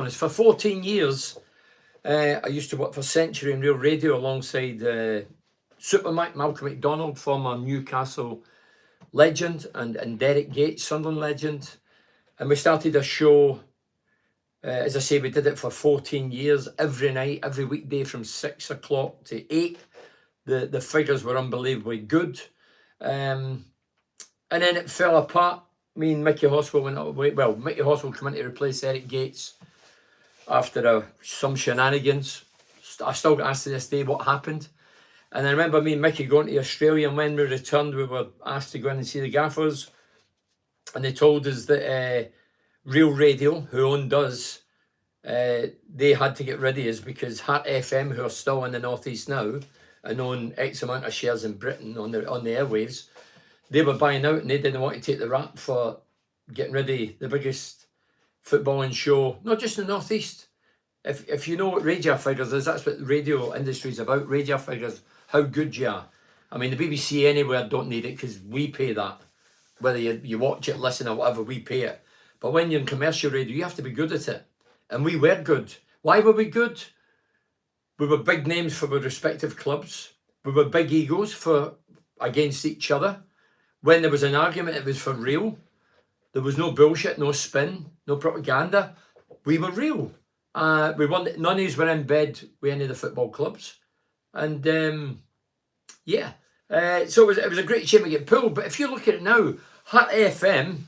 honest. For 14 years, I used to work for Century and Real Radio alongside Super Mike, Malcolm McDonald, former Newcastle legend, and Derek Gates, Sunderland legend. And we started a show, as I say, we did it for 14 years, every night, every weekday from 6 o'clock to 8. The figures were unbelievably good. And then it fell apart. Me and Mickey Hospital went away. Well, Mickey Hospital came in to replace Eric Gates after some shenanigans. I still get asked to this day what happened. And I remember me and Mickey going to Australia, and when we returned, we were asked to go in and see the gaffers. And they told us that Real Radio, who owned us, they had to get rid of us because Heart FM, who are still in the North East now, and own X amount of shares in Britain on the airwaves, they were buying out and they didn't want to take the rap for getting rid of the biggest footballing show, not just in the North East. If you know what radio figures is, that's what the radio industry is about. Radio figures, how good you are. I mean, the BBC anywhere don't need it because we pay that. Whether you watch it, listen or whatever, we pay it. But when you're in commercial radio, you have to be good at it. And we were good. Why were we good? We were big names for our respective clubs. We were big egos against each other. When there was an argument, it was for real. There was no bullshit, no spin, no propaganda. We were real. We won. None of us were in bed with any of the football clubs. And yeah. So it was a great shame to get pulled. But if you look at it now, Heart FM,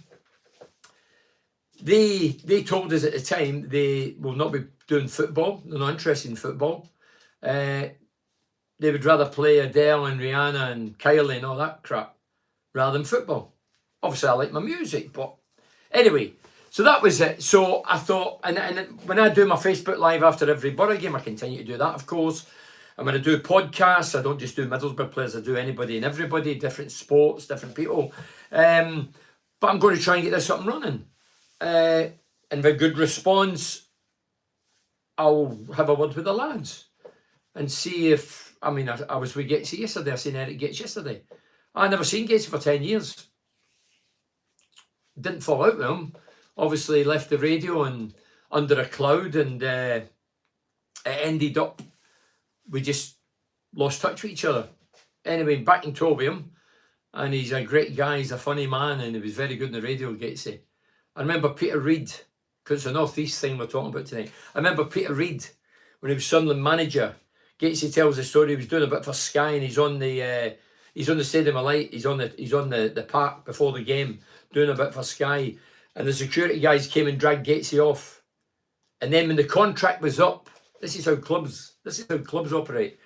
they told us at the time they will not be doing football. They're not interested in football. They would rather play Adele and Rihanna and Kylie and all that crap rather than football. Obviously, I like my music, but anyway, so that was it. So I thought, and when I do my Facebook Live after every Borough game, I continue to do that, of course. I'm going to do podcasts. I don't just do Middlesbrough players. I do anybody and everybody, different sports, different people. But I'm going to try and get this up and running. And with good response, I'll have a word with the lads and see if, I mean, I was with Gatesy yesterday. I seen Eric Gates yesterday. I never seen Gatesy for 10 years. Didn't fall out with him. Obviously left the radio and under a cloud, and it ended up, we just lost touch with each other. Anyway, back in Tobium, and he's a great guy, he's a funny man, and he was very good in the radio, Gatesy. I remember Peter Reid, because it's a North East thing we're talking about tonight. I remember Peter Reid, when he was Sunderland manager. Gatesy tells the story, he was doing a bit for Sky, and he's on the Stadium of Light, he's on the park before the game, doing a bit for Sky, and the security guys came and dragged Gatesy off. And then when the contract was up, this is how clubs operate.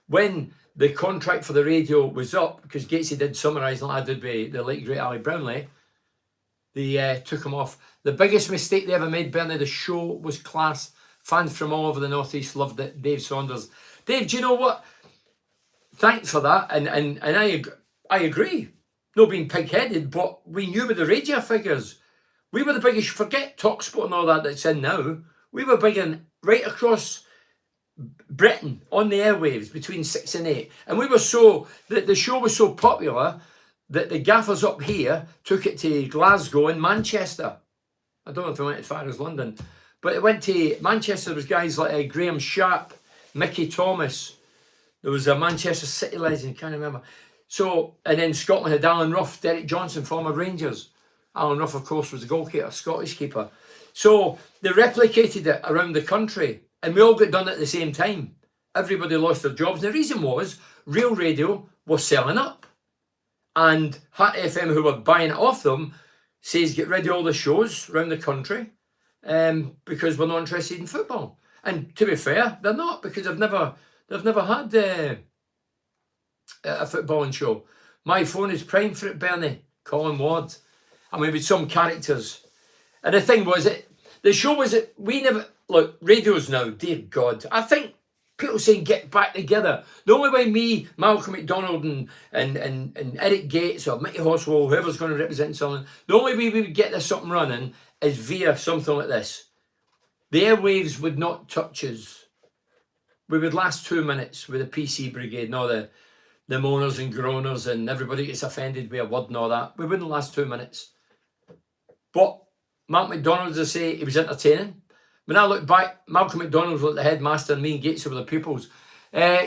When the contract for the radio was up, because Gatesy did summarise like I did with the late great Ali Brownlee, they took him off. The biggest mistake they ever made, Bernie, the show was class. Fans from all over the North East loved it. Dave Saunders. Dave, do you know what? Thanks for that. And I agree. No being pig-headed, but we knew with the radio figures. We were the biggest, forget TalkSport and all that that's in now. We were big in right across Britain on the airwaves between 6 and 8. And we were so, the show was so popular that the gaffers up here took it to Glasgow and Manchester. I don't know if it went as far as London, but it went to Manchester. There was guys like Graham Sharp, Mickey Thomas. There was a Manchester City legend, can't remember. So, and then Scotland had Alan Ruff, Derek Johnson, former Rangers. Alan Ruff, of course, was the goalkeeper, Scottish keeper. So they replicated it around the country, and we all got done at the same time. Everybody lost their jobs. And the reason was Real Radio was selling up. And Heart FM, who were buying it off them, says get rid of all the shows around the country because we're not interested in football. And to be fair, they're not, because they've never had a footballing show. My phone is prime for it, Bernie. Colin Ward. I mean, with some characters. And the thing was, the show was that we never, look, radios now, dear God. I think people saying get back together. The only way me, Malcolm McDonald and Eric Gates or Mickey Horswell, whoever's going to represent something, the only way we would get this up and running is via something like this. The airwaves would not touch us. We would last 2 minutes with the PC brigade and all the moaners and groaners and everybody gets offended with a word and all that. We wouldn't last 2 minutes. But Mark McDonald, as I say, he was entertaining. When I look back, Malcolm McDonald was like the headmaster and me and Gates were the pupils.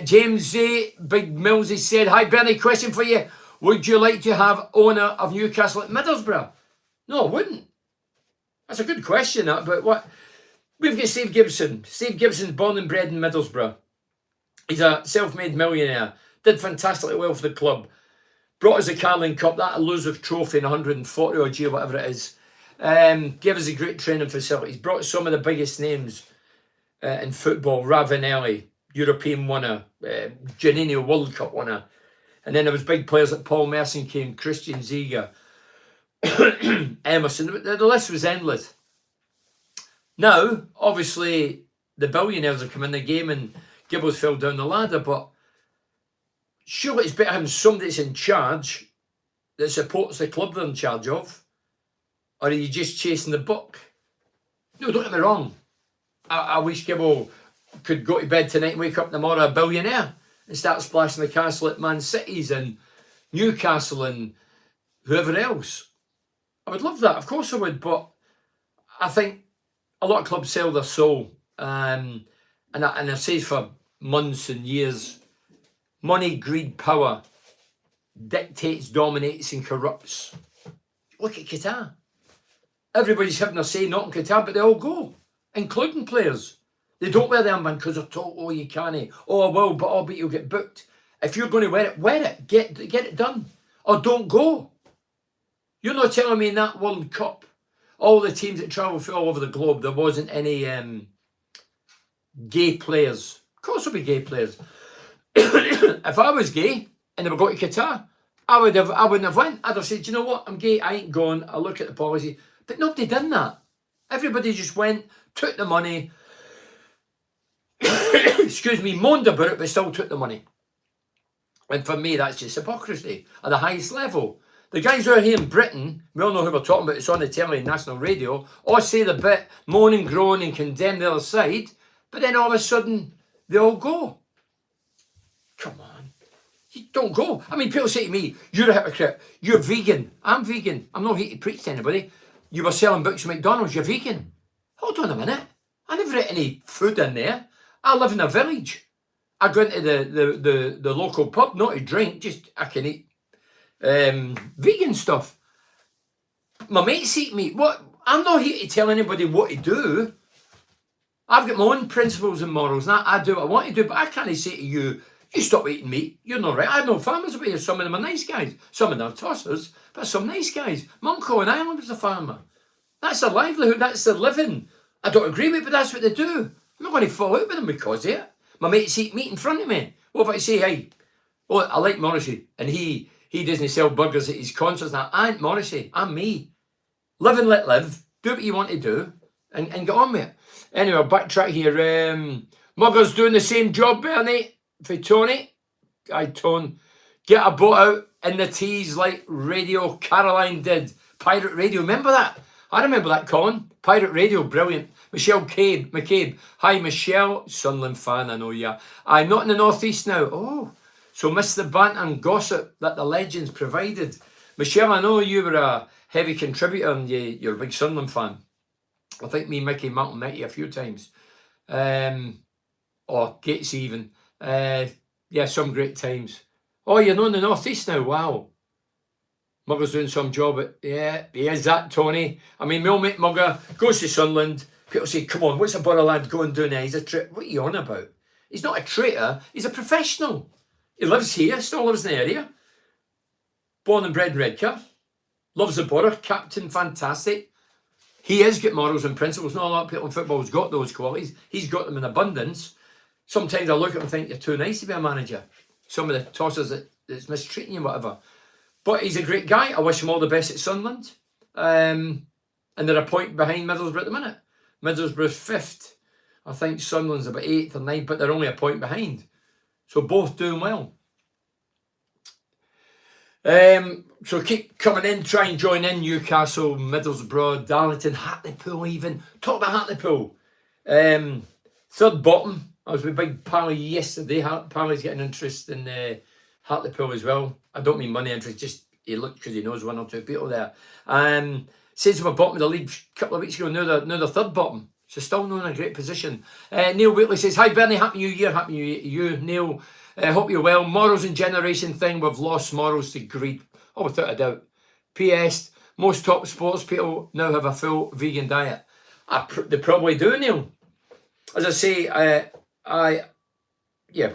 James Z, Big Millsy said, hi Bernie, question for you. Would you like to have owner of Newcastle at Middlesbrough? No, I wouldn't. That's a good question, that, but what? We've got Steve Gibson. Steve Gibson's born and bred in Middlesbrough. He's a self-made millionaire. Did fantastically well for the club. Brought us a Carling Cup, that elusive trophy in 140 odd year, whatever it is. Gave us a great training facilities. Brought some of the biggest names in football. Ravanelli, European winner. Janino, World Cup winner. And then there was big players like Paul Merson came, Christian Ziga, Emerson. The list was endless. Now, obviously, the billionaires have come in the game and Gibbles fell down the ladder, but surely it's better having somebody that's in charge that supports the club they're in charge of, or are you just chasing the buck? No, don't get me wrong. I wish Gibble could go to bed tonight and wake up tomorrow a billionaire and start splashing the castle at Man Cities and Newcastle and whoever else. I would love that, of course I would, but I think a lot of clubs sell their soul. And I've said for months and years, money, greed, power dictates, dominates and corrupts. Look at Qatar. Everybody's having their say not in Qatar, but they all go, including players. They don't wear the armband because they're told, oh, you can't. Oh, I will, but you'll get booked. If you're going to wear it. Get it done. Or don't go. You're not telling me in that World Cup, all the teams that travel all over the globe, there wasn't any gay players. Of course there'll be gay players. If I was gay and they were going to Qatar, I wouldn't have went. I'd have said, you know what, I'm gay, I ain't going. I'll look at the policy. But nobody done that. Everybody just went, took the money, excuse me, moaned about it, but still took the money. And for me, that's just hypocrisy at the highest level. The guys who are here in Britain, we all know who we're talking about, it's on the telly and national radio, all say the bit, moan and groan and condemn the other side, but then all of a sudden, they all go. Come on. You don't go. I mean, people say to me, you're a hypocrite, you're vegan. I'm vegan. I'm not here to preach to anybody. You were selling books at McDonald's, you're vegan. Hold on a minute. I never ate any food in there. I live in a village. I go into the local pub, not to drink, just I can eat vegan stuff. My mates eat meat. What? I'm not here to tell anybody what to do. I've got my own principles and morals, and I do what I want to do, but I can't say to you, you stop eating meat, you're not right. I know farmers over here, some of them are nice guys, some of them are tossers, but some nice guys. My uncle in Ireland was a farmer. That's their livelihood, that's their living. I don't agree with it, but that's what they do. I'm not going to fall out with them because of it. My mates eat meat in front of me. What if I say, hey, oh, I like Morrissey, and he doesn't sell burgers at his concerts. Now, I ain't Morrissey, I'm me. Live and let live, do what you want to do, and get on with it. Anyway, I'll backtrack here. Mugger's doing the same job, Bernie, for Tony. Aye, Tone. Get a boat out in the tees like Radio Caroline did. Pirate Radio, remember that? I remember that, Colin. Pirate Radio, brilliant. Michelle McCabe. Hi, Michelle. Sunderland fan, I know ya. I'm not in the northeast now. Oh, so miss the banter and gossip that the legends provided. Michelle, I know you were a heavy contributor and you're a big Sunderland fan. I think me and Mickey Mountain met you a few times. Or Gates even. Yeah, some great times. Oh, you're not in the northeast now? Wow. Mugger's doing some job at, yeah, he is that, Tony. I mean, my old mate Mugger goes to Sunderland. People say, come on, what's a borough lad going doing there? He's a traitor. What are you on about? He's not a traitor, he's a professional. He lives here, still lives in the area. Born and bred in Redcar. Loves the borough, captain, fantastic. He has got morals and principles. Not a lot of people in football has got those qualities. He's got them in abundance. Sometimes I look at him and think, you're too nice to be a manager. Some of the tossers that's mistreating you, whatever. But he's a great guy. I wish him all the best at Sunderland. And they're a point behind Middlesbrough at the minute. Middlesbrough's 5th. I think Sunderland's about 8th or 9th, but they're only a point behind. So both doing well. So keep coming in, try and join in. Newcastle, Middlesbrough, Darlington, Hartlepool even. Talk about Hartlepool. 3rd bottom. I was with Big Pally yesterday. Pally's getting interest in Hartlepool as well. I don't mean money interest, just he looked because he knows 1 or 2 people there. Says we're bottom of the league a couple of weeks ago. Now they're 3rd bottom. So still not in a great position. Neil Wheatley says, hi Bernie, Happy New Year. Happy New Year to you, Neil. Hope you're well. Morals and generation thing, we've lost morals to greed. Oh, without a doubt. P.S. Most top sports people now have a full vegan diet. They probably do, Neil. As I say, yeah,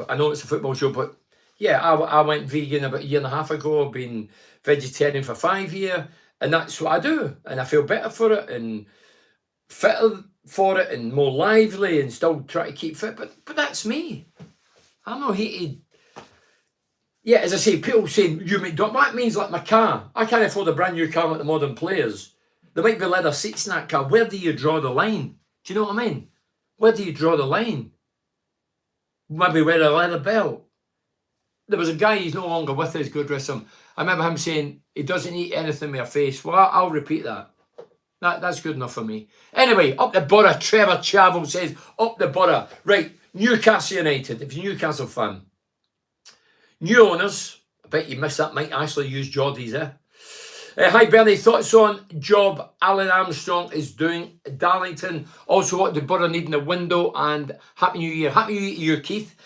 I know it's a football show, but yeah, I went vegan about a year and a half ago. I've been vegetarian for 5 years, and that's what I do. And I feel better for it and fitter for it and more lively and still try to keep fit. But that's me. I'm not hated. Yeah, as I say, people say, that means like my car. I can't afford a brand new car like the modern players. There might be leather seats in that car. Where do you draw the line? Do you know what I mean? Where do you draw the line? Maybe wear a leather belt. There was a guy, he's no longer with us, God rest him. I remember him saying, he doesn't eat anything with your face. Well, I'll repeat that. That's good enough for me. Anyway, up the borough, Trevor Chavel says, up the borough. Right, Newcastle United, if you're a Newcastle fan. New owners, I bet you missed that, Mike Ashley used Geordies, eh? Hi Bernie, thoughts on job Alan Armstrong is doing Darlington. Also what the borough need in the window, and Happy New Year. Happy New Year to you, Keith.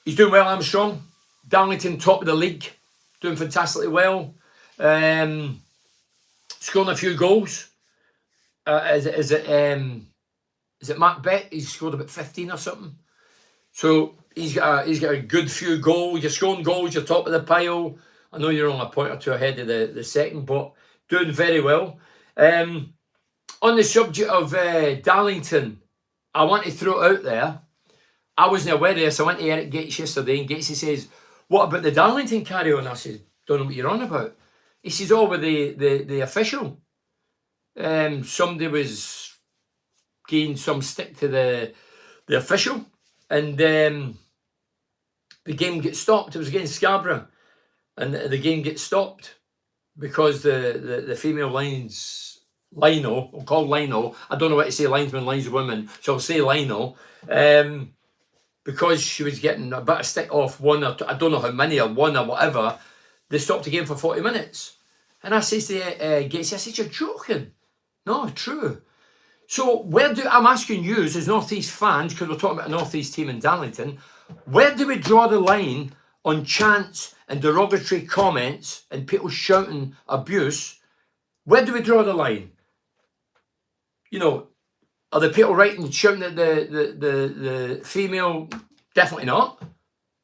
He's doing well, Armstrong. Darlington top of the league, doing fantastically well. Scoring a few goals. Is it Matt Beck? He's scored about 15 or something. So he's got a good few goals. You're scoring goals, you're top of the pile. I know you're only a point or two ahead of the second, but doing very well. On the subject of Darlington, I want to throw it out there. I wasn't aware of this. I went to Eric Gates yesterday, and Gates says, what about the Darlington carry on? I said, don't know what you're on about. He says, oh, with the official. Somebody was giving some stick to the official, and the game gets stopped. It was against Scarborough, and the game gets stopped because the female Lino, we'll call Lino. I don't know what to say, linesman, lineswoman, so I'll say Lino. Because she was getting a bit of stick off one or two, I don't know how many, or one or whatever, they stopped the game for 40 minutes. And I says to Gates, I said, you're joking. No, true. So I'm asking you as North East fans, because we're talking about a North East team in Darlington, where do we draw the line on chants and derogatory comments and people shouting abuse? Where do we draw the line? You know, are the people writing, shouting at the female? Definitely not.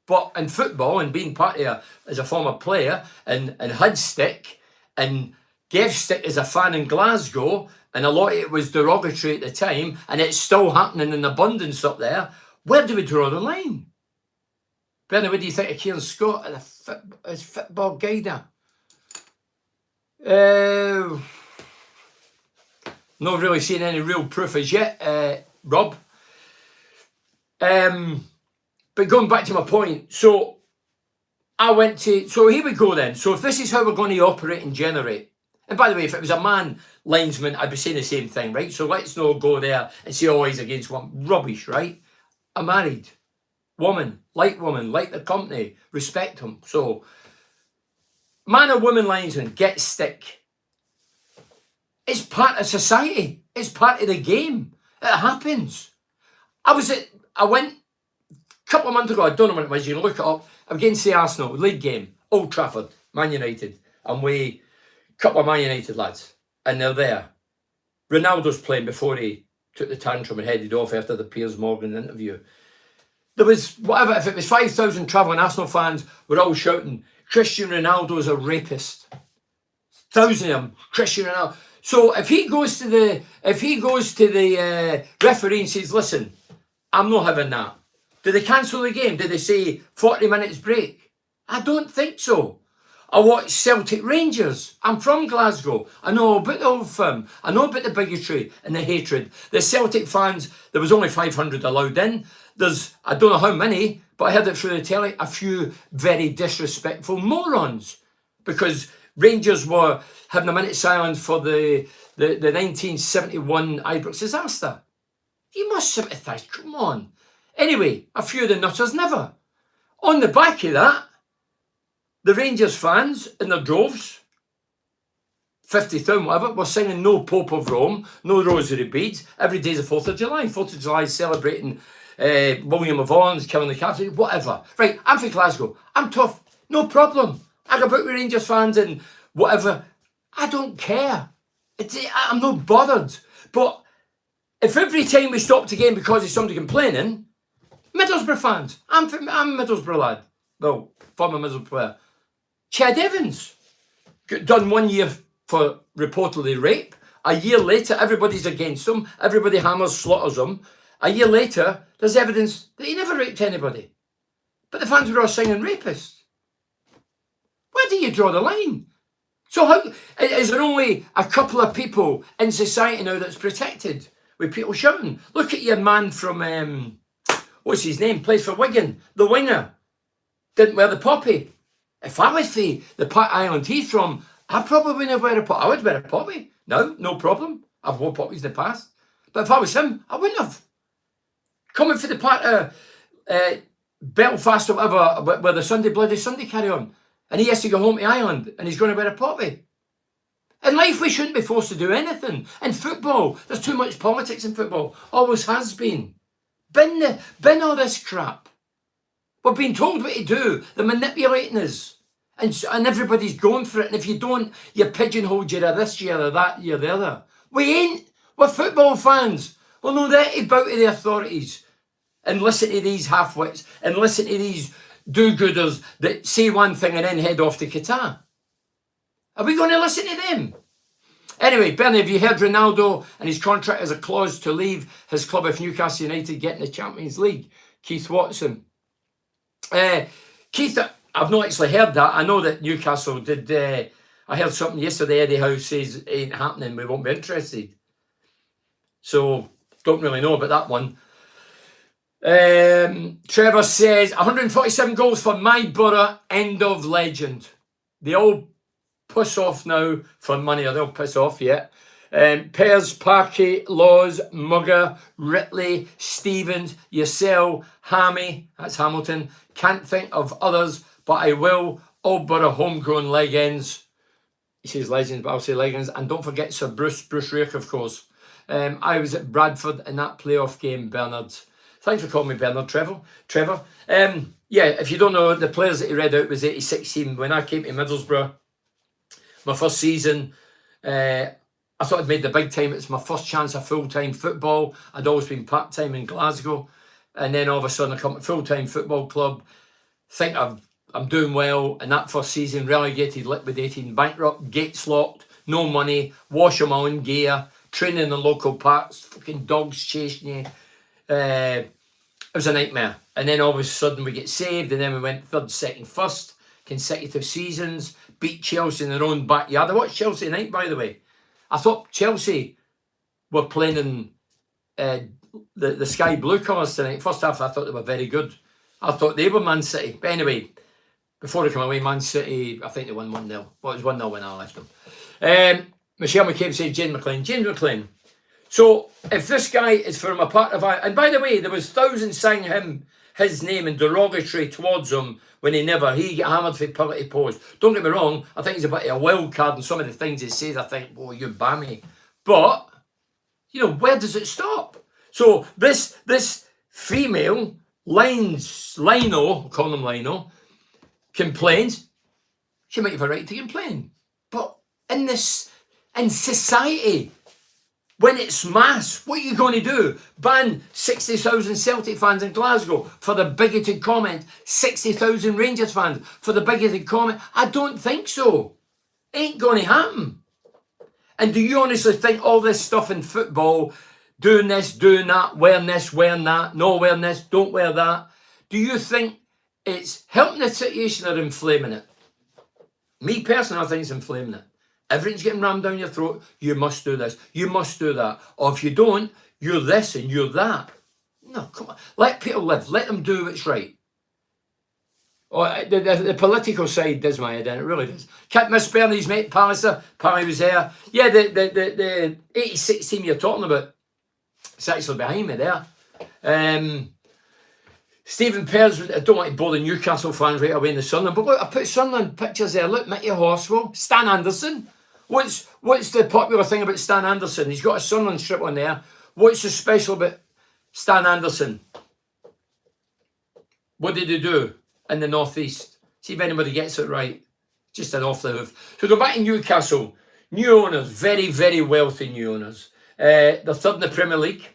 But in football, and being part of as a former player, and had stick, and gave stick as a fan in Glasgow, and a lot of it was derogatory at the time, and it's still happening in abundance up there, where do we draw the line? Bernie, what do you think of Kieran Scott as football guider? Not really seeing any real proof as yet, Rob. But going back to my point, so here we go then. So if this is how we're going to operate and generate, and by the way, if it was a man linesman, I'd be saying the same thing, right? So let's not go there and say, oh, he's against one. Rubbish, right? A married woman, like the company, respect him. So man or woman linesman, get stick. It's part of society. It's part of the game. It happens. I went a couple of months ago, I don't know when it was, you can look it up, against the Arsenal, league game, Old Trafford, Man United. And a couple of Man United lads, and they're there. Ronaldo's playing before he took the tantrum and headed off after the Piers Morgan interview. There was, whatever, if it was 5,000 travelling Arsenal fans, were all shouting, Cristiano Ronaldo's a rapist. 1,000 of them, Cristiano Ronaldo. So if he goes to the referee and says, listen, I'm not having that. Did they cancel the game? Did they say 40 minutes break? I don't think so. I watched Celtic Rangers. I'm from Glasgow. I know about the old firm. I know about the bigotry and the hatred. The Celtic fans, there was only 500 allowed in. There's, I don't know how many, but I heard it through the telly, a few very disrespectful morons. Because Rangers were having a minute silence for the 1971 Ibrox disaster. You must sympathise, come on. Anyway, a few of the nutters never. On the back of that, the Rangers fans in their droves 50,000, whatever, we're singing no Pope of Rome, no Rosary Beads. Every day's the 4th of July. 4th of July is celebrating William of Orange, killing the Catholic, whatever. Right, I'm from Glasgow. I'm tough. No problem. I go about with Rangers fans and whatever. I don't care. I'm not bothered. But if every time we stopped a game because of somebody complaining, Middlesbrough fans, I'm a Middlesbrough lad. Well, former Middlesbrough player. Chad Evans got done 1 year for reportedly rape. A year later, everybody's against him. Everybody hammers, slaughters him. A year later, there's evidence that he never raped anybody. But the fans were all singing rapist. Where do you draw the line? So how is there only a couple of people in society now that's protected with people shouting? Look at your man from, what's his name, plays for Wigan, the winger. Didn't wear the poppy. If I was the island he's from, I probably wouldn't wear a poppy. I would wear a poppy. No problem. I've worn poppies in the past. But if I was him, I wouldn't have. Coming for the part of Belfast or whatever, where the Bloody Sunday carry on. And he has to go home to Ireland and he's going to wear a poppy. In life, we shouldn't be forced to do anything. In football, there's too much politics in football. Always has been. Bin all this crap. We're being told what to do. They're manipulating us. And everybody's going for it. And if you don't, you're pigeonholed, you're this, you're that, you're the other. We ain't. We're football fans. We'll know that about the authorities. And listen to these half-wits. And listen to these do-gooders that say one thing and then head off to Qatar. Are we going to listen to them? Anyway, Bernie, have you heard Ronaldo and his contract has a clause to leave his club if Newcastle United get in the Champions League? Keith Watson. Keith, I've not actually heard that. I know that Newcastle did. I heard something yesterday. Eddie Howe says it ain't happening. We won't be interested. So, don't really know about that one. Trevor says 147 goals for my borough. End of legend. They all piss off now for money, or they'll piss off yet. Pears, Parky, Laws, Mugger, Ritley, Stevens, Yacel, Hammy, that's Hamilton. Can't think of others, but I will. All borough homegrown legends. He says legends, but I'll say legends. And don't forget Sir Bruce Rake, of course. I was at Bradford in that playoff game, Bernard. Thanks for calling me Bernard, Trevor. Yeah, if you don't know, the players that he read out was 86 team. When I came to Middlesbrough, my first season, I thought I'd made the big time. It's my first chance of full-time football. I'd always been part-time in Glasgow. And then all of a sudden I come to full-time football club, think I'm doing well. And that first season, relegated, liquidated, bankrupt, gates locked, no money, wash on my own gear, training in the local parks, fucking dogs chasing you. It was a nightmare. And then all of a sudden we get saved, and then we went third, second, first, consecutive seasons, beat Chelsea in their own backyard. I watched Chelsea tonight, by the way. I thought Chelsea were playing in the sky blue colours tonight. First half, I thought they were very good. I thought they were Man City. But anyway, before they come away, Man City, I think they won 1-0. Well, it was 1-0 when I left them. Michelle McCabe said James McLean. So if this guy is from a part of... And by the way, there was thousands saying his name and derogatory towards him when he got hammered for publicity post. Don't get me wrong, I think he's a bit of a wild card, and some of the things he says, I think, oh, you bammy. But, you know, where does it stop? So this female, Lino, call him Lino, complains. She might have a right to complain. But in society, when it's mass, what are you going to do? Ban 60,000 Celtic fans in Glasgow for the bigoted comment, 60,000 Rangers fans for the bigoted comment? I don't think so. Ain't going to happen. And do you honestly think all this stuff in football, doing this, doing that, wearing this, wearing that, no wearing this, don't wear that, do you think it's helping the situation or inflaming it? Me personally, I think it's inflaming it. Everything's getting rammed down your throat. You must do this. You must do that. Or if you don't, you're this and you're that. No, come on. Let people live. Let them do what's right. Oh, the political side does my head in. It really does. Can't miss Bernie's mate, Pallister. Pally was there. Yeah, the 86 team you're talking about, it's actually behind me there. Stephen Pears, I don't want to bore the Newcastle fans right away in the Sunderland, but look, I put Sunderland pictures there. Look, Mickey Horswell, Stan Anderson. What's What's the popular thing about Stan Anderson? He's got a Sunderland strip on there. What's so special about Stan Anderson? What did he do in the North East? See if anybody gets it right. Just an off the hoof. So go back to Newcastle. New owners, very, very wealthy new owners. They're third in the Premier League.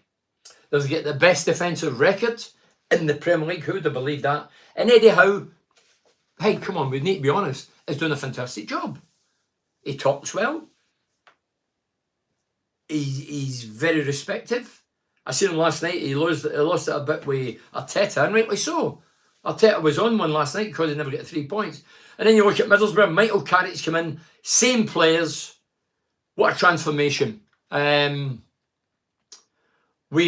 They'll get the best defensive record in the Premier League. Who would have believed that? And Eddie Howe, hey, come on, we need to be honest, is doing a fantastic job. He talks well. He's very respected. I seen him last night. He lost it a bit with Arteta, and rightly so. Arteta was on one last night because he never got 3 points. And then you look at Middlesbrough, Michael Carrick's come in, same players. What a transformation. We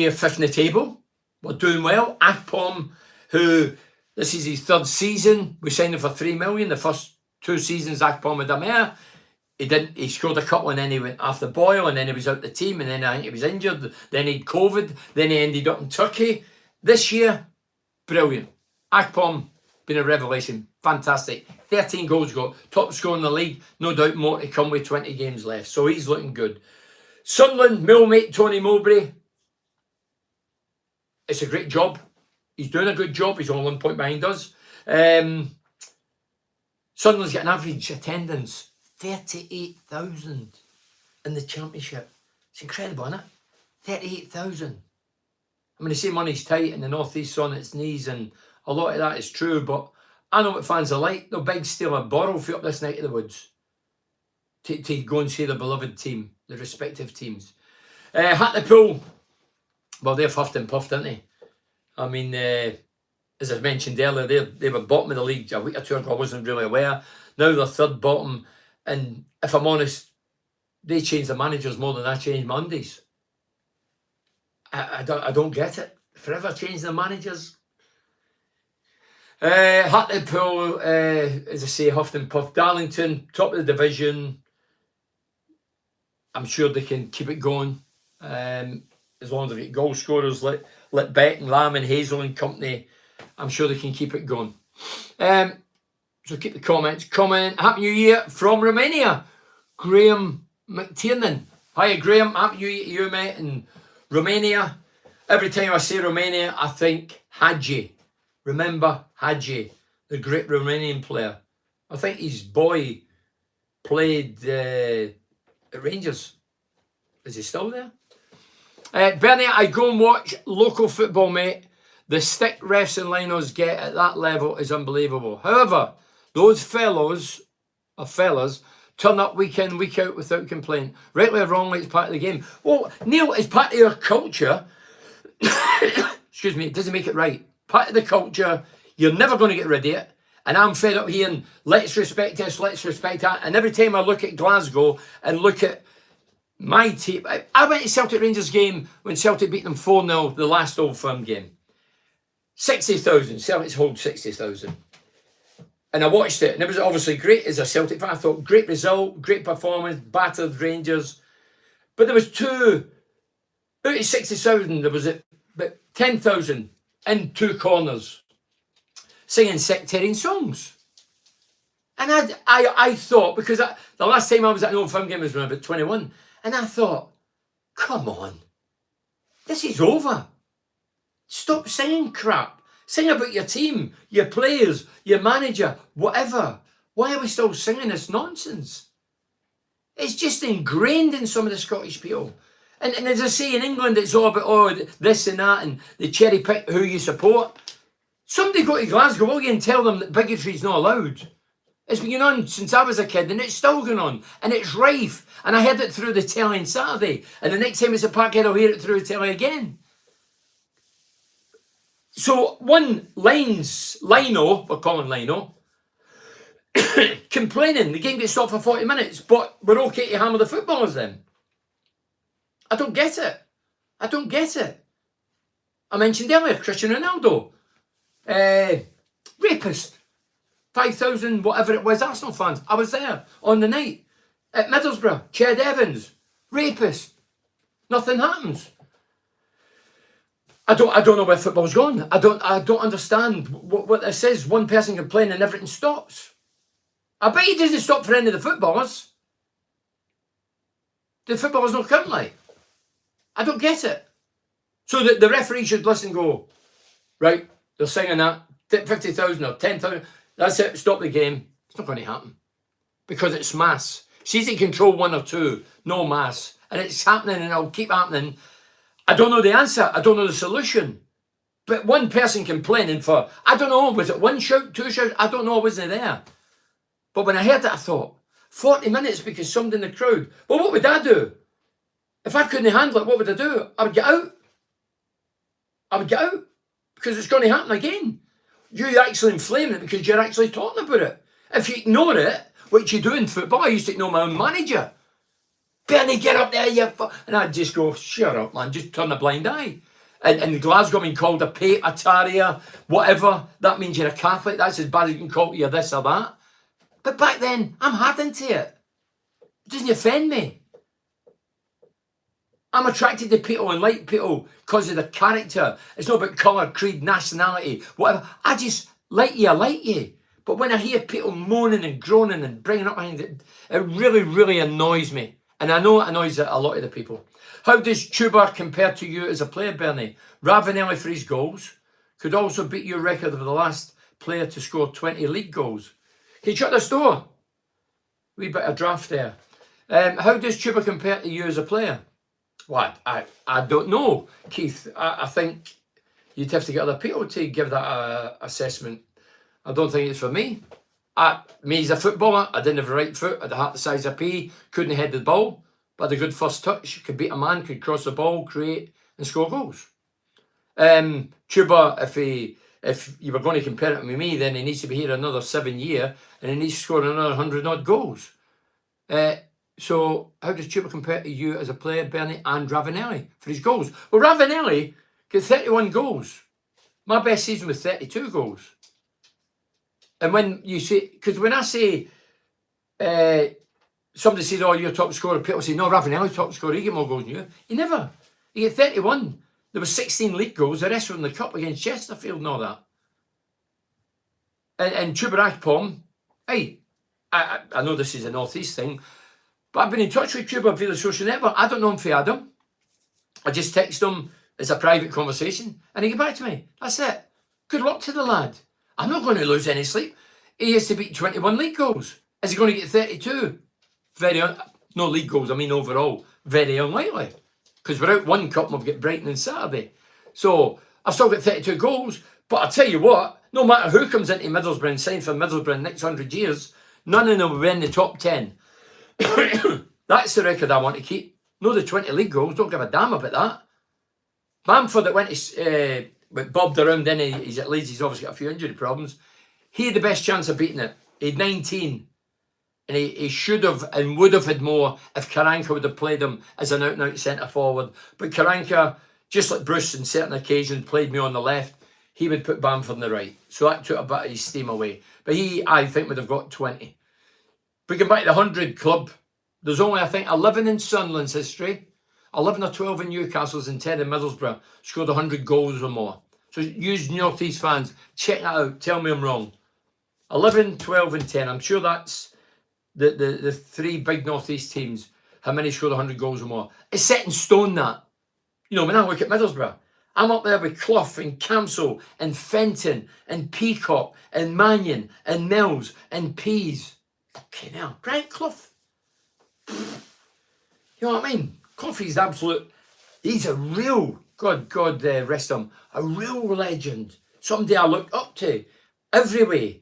are fifth in the table. We're doing well. Akpom, who this is his third season, we signed him for 3 million. The first 2 seasons Akpom had Amaya. He scored a couple and then he went off the boil and then he was out the team and then I think he was injured. Then he had COVID. Then he ended up in Turkey. This year, brilliant. Akpom, been a revelation. Fantastic. 13 goals got. Top scorer in the league. No doubt more to come with 20 games left. So he's looking good. Sunderland, millmate Tony Mowbray. It's a great job. He's doing a good job. He's only 1 point behind us. Sunderland's got an average attendance 38,000 in the Championship. It's incredible, isn't it? 38,000. I mean, they say money's tight and the North East's on its knees, and a lot of that is true, but I know what fans are like. They'll beg, steal, and borrow for up this neck of the woods to go and see their beloved team, the respective teams. Hartlepool, well, they've huffed and puffed, didn't they? I mean, as I mentioned earlier, they were bottom of the league a week or two ago. I wasn't really aware. Now they're third bottom. And if I'm honest, they changed the managers more than I changed Mondays. I don't get it. Forever changing the managers. Hartlepool, as I say, huffed and puffed. Darlington, top of the division. I'm sure they can keep it going. As long as they get goal scorers like Beck and Lamb and Hazel and company, I'm sure they can keep it going. So keep the comments coming. Happy New Year from Romania. Graham McTiernan. Hi Graham, happy New Year to you, mate, in Romania. Every time I say Romania, I think Hadji. Remember Hadji, the great Romanian player. I think his boy played at Rangers. Is he still there? Bernie, I go and watch local football, mate. The stick refs and linos get at that level is unbelievable. However, those fellas turn up week in, week out without complaint. Rightly or wrongly, it's part of the game. Well, Neil, it's part of your culture. Excuse me, it doesn't make it right. Part of the culture, you're never going to get rid of it. And I'm fed up hearing, let's respect this, let's respect that. And every time I look at Glasgow and look at my team, I went to Celtic Rangers game when Celtic beat them 4-0, the last Old Firm game. 60,000, Celtic's hold 60,000. And I watched it, and it was obviously great as a Celtic fan. I thought, great result, great performance, battered Rangers. But there was out of 60,000, there was about 10,000 in 2 corners singing sectarian songs. And I thought, because the last time I was at an Old Firm game was when I was about 21, and I thought, come on, this is over. Stop singing crap. Sing about your team, your players, your manager, whatever. Why are we still singing this nonsense? It's just ingrained in some of the Scottish people. And as I say, in England, it's all about, this and that, and they cherry pick who you support. Somebody go to Glasgow, will you, and tell them that bigotry is not allowed? It's been going on since I was a kid, and it's still going on, and it's rife. And I heard it through the telly on Saturday, and the next time it's a Parkhead, I'll hear it through the telly again. So one Lino, we're calling Lino, complaining the game gets stopped for 40 minutes, but we're okay to hammer the footballers then. I don't get it. I don't get it. I mentioned earlier, Cristiano Ronaldo, rapist, 5,000, whatever it was, Arsenal fans. I was there on the night at Middlesbrough. Ched Evans, rapist. Nothing happens. I don't know where football's gone. I don't understand what this is. One person complaining and everything stops. I bet he doesn't stop for any of the footballers. The footballers not count like. I don't get it. So the referee should listen and go, right, they're singing that, 50,000 or 10,000, that's it, stop the game. It's not going to happen. Because it's mass. It's easy to control one or two, no mass. And it's happening and it'll keep happening. I don't know the answer. I don't know the solution. But one person complaining for, I don't know, was it one shout, two shouts? I don't know, I wasn't there. But when I heard it, I thought, 40 minutes because somebody in the crowd. Well, what would I do? If I couldn't handle it, what would I do? I would get out. I would get out. Because it's going to happen again. You're actually inflaming it because you're actually talking about it. If you ignore it, which you do in football, I used to ignore my own manager. Bernie, get up there, you and I'd just go, shut up, man, just turn a blind eye. And Glasgow being called a pape, a tarrier, whatever, that means you're a Catholic, that's as bad as you can call you this or that. But back then, I'm hardened to it. It doesn't offend me. I'm attracted to people and like people because of their character. It's not about colour, creed, nationality, whatever. I just like you, I like you. But when I hear people moaning and groaning and bringing up things, it really, really annoys me. And I know it annoys a lot of the people. How does Chuba compare to you as a player, Bernie? Ravanelli for his goals could also beat your record of the last player to score 20 league goals. Can you shut this door? Wee bit of draft there. How does Chuba compare to you as a player? Well, I don't know, Keith. I think you'd have to get other people to give that assessment. I don't think it's for me. Me as a footballer, I didn't have a right foot. I had a heart the size of a pea. Couldn't head the ball. But had a good first touch. Could beat a man. Could cross the ball, create and score goals. Chuba, if you were going to compare it with me, then he needs to be here another 7 years and he needs to score another 100 odd goals. So how does Chuba compare to you as a player, Bernie, and Ravanelli for his goals? Well, Ravanelli got 31 goals. My best season was 32 goals. And when you say, because when I say, somebody says, oh, you're top scorer, people say, no, Ravanelli's top scorer, he get more goals than you. He never. He get 31. There were 16 league goals, the rest were in the cup against Chesterfield and all that. And Chuba Akpom, hey, I know this is a North East thing, but I've been in touch with Chuba via the social network. I don't know him for Adam. I just text him as a private conversation and he get back to me. That's it. Good luck to the lad. I'm not going to lose any sleep. He has to beat 21 league goals. Is he going to get 32? No league goals, I mean overall. Very unlikely. Because without one cup, we've got Brighton and Saturday. So I've still got 32 goals. But I'll tell you what, no matter who comes into Middlesbrough and signs for Middlesbrough in the next 100 years, none of them will be in the top 10. That's the record I want to keep. No, the 20 league goals, don't give a damn about that. Bamford that went to bobbed around, then he's at Leeds, he's obviously got a few injury problems. He had the best chance of beating it. He had 19. And he should have and would have had more if Karanka would have played him as an out-and-out centre-forward. But Karanka, just like Bruce on certain occasions, played me on the left. He would put Bamford on the right. So that took a bit of his steam away. But he, I think, would have got 20. But going back to the 100 club, there's only, I think, 11 in Sunderland's history, 11 or 12 in Newcastle's and 10 in Middlesbrough scored 100 goals or more. So use North East fans, check that out, tell me I'm wrong. 11, 12 and 10. I'm sure that's the three big North East teams, how many scored 100 goals or more. It's set in stone that. You know, when I look at Middlesbrough, I'm up there with Clough and Camsell and Fenton and Peacock and Mannion and Mills and Pease. Fucking hell, Brian Clough. You know what I mean? Clough is absolute, he's a real, God rest him, a real legend. Somebody I look up to every way.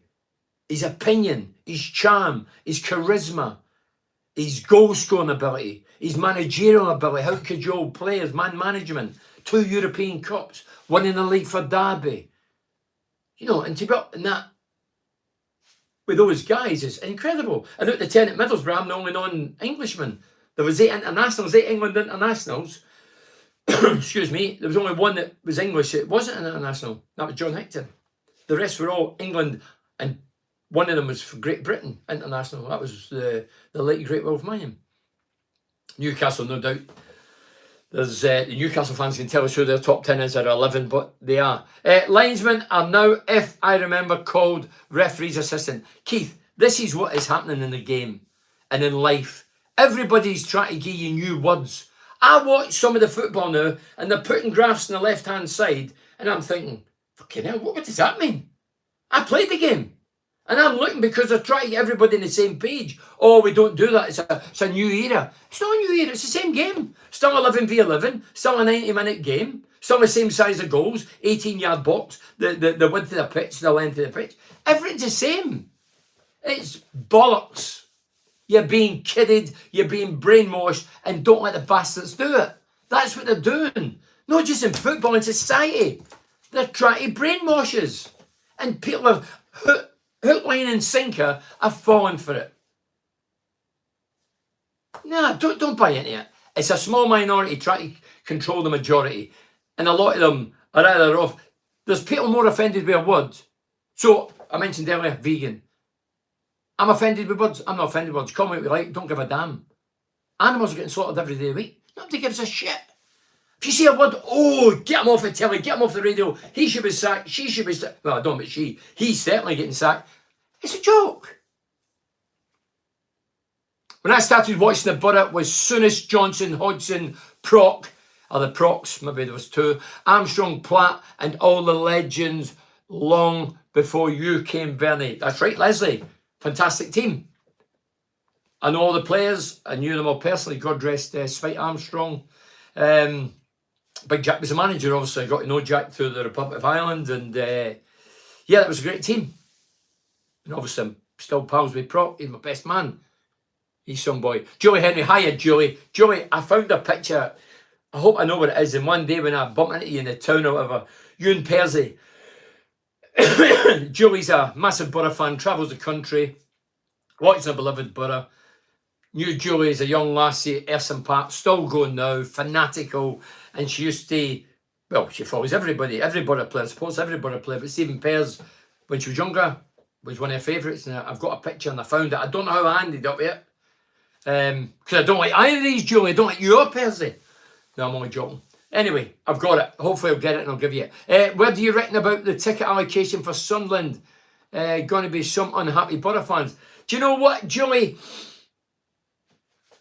His opinion, his charm, his charisma, his goal scoring ability, his managerial ability, how to cajole players, man management, 2 European Cups, winning the league for Derby. You know, and to be up in that with those guys is incredible. And out the 10 at Middlesbrough, I'm the only non-Englishman. There was 8 internationals, 8 England internationals. Excuse me, there was only one that was English. It wasn't an international. That was John Hector. The rest were all England, and one of them was for Great Britain international. That was the late great Wilf Mannion. Newcastle, no doubt. There's the Newcastle fans can tell us who their top 10 is or 11, but they are. Linesmen are now, if I remember, called referee's assistant. Keith, this is what is happening in the game and in life Everybody's trying to give you new words. I watch some of the football now, and they're putting graphs on the left-hand side, and I'm thinking, fucking hell, what does that mean? I played the game. And I'm looking because they're trying to get everybody on the same page. Oh, we don't do that. It's a new era. It's not a new era. It's the same game. Still 11 v 11. Still a 90-minute game. Still the same size of goals. 18-yard box. The width of the pitch. The length of the pitch. Everything's the same. It's bollocks. You're being kidded. You're being brainwashed. And don't let the bastards do it. That's what they're doing. Not just in football, in society. They're trying to brainwash us. And people are... hook, line and sinker have fallen for it. Nah, don't buy into it. It's a small minority trying to control the majority. And a lot of them are either off. There's people more offended with a word. So, I mentioned earlier, vegan. I'm offended with words. I'm not offended with words. Call me what you like. Don't give a damn. Animals are getting slaughtered every day of the week. Nobody gives a shit. If you see a word, oh, get him off the telly, get him off the radio. He should be sacked. She should be sacked. Well, I don't, but she. He's certainly getting sacked. It's a joke. When I started watching the Borough was Souness, Johnson, Hodgson, Proc, or the Procs, maybe there was two, Armstrong, Platt, and all the legends long before you came, Bernie. That's right, Leslie. Fantastic team. I know all the players. I knew them all personally. God rest Spike Armstrong. Big Jack was the manager, obviously. I got to know Jack through the Republic of Ireland. And yeah, that was a great team. And obviously, I'm still pals with Proc. He's my best man. He's some boy. Julie Henry. Hiya, Julie. Julie, I found a picture. I hope I know what it is. And one day when I bump into you in the town or whatever, you and Percy. Julie's a massive Borough fan. Travels the country. Watches a beloved Borough. Knew Julie as a young lassie at Erson Park. Still going now. Fanatical. And she used to... Well, she follows everybody. Every Borough player. Supports every Borough player. But Stephen Pears, when she was younger, was one of her favourites. And I've got a picture and I found it. I don't know how I ended up yet. Because I don't like either of these, Julie. I don't like you or Percy. No, I'm only joking. Anyway, I've got it. Hopefully I'll get it and I'll give you it. What do you reckon about the ticket allocation for Sunderland? Going to be some unhappy Borough fans. Do you know what, Julie?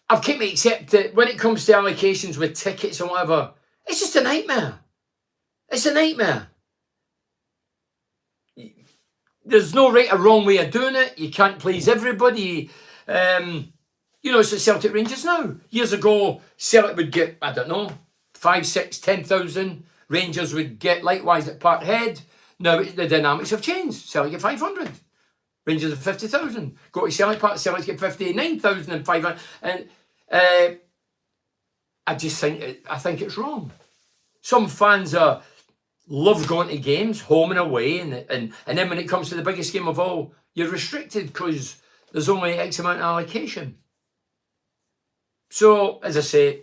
I've come to accept that when it comes to allocations with tickets and whatever, it's just a nightmare. It's a nightmare. There's no right or wrong way of doing it. You can't please everybody. You know, it's at Celtic Rangers now. Years ago, Celtic would get, I don't know, 5, 6, 10,000. Rangers would get likewise at Parkhead. Now the dynamics have changed. Celtic get 500. Rangers have 50,000. Go to Celtic Park, Celtic get 59,500. And I think it's wrong. Some fans love going to games, home and away, and then when it comes to the biggest game of all, you're restricted because there's only X amount of allocation. So, as I say,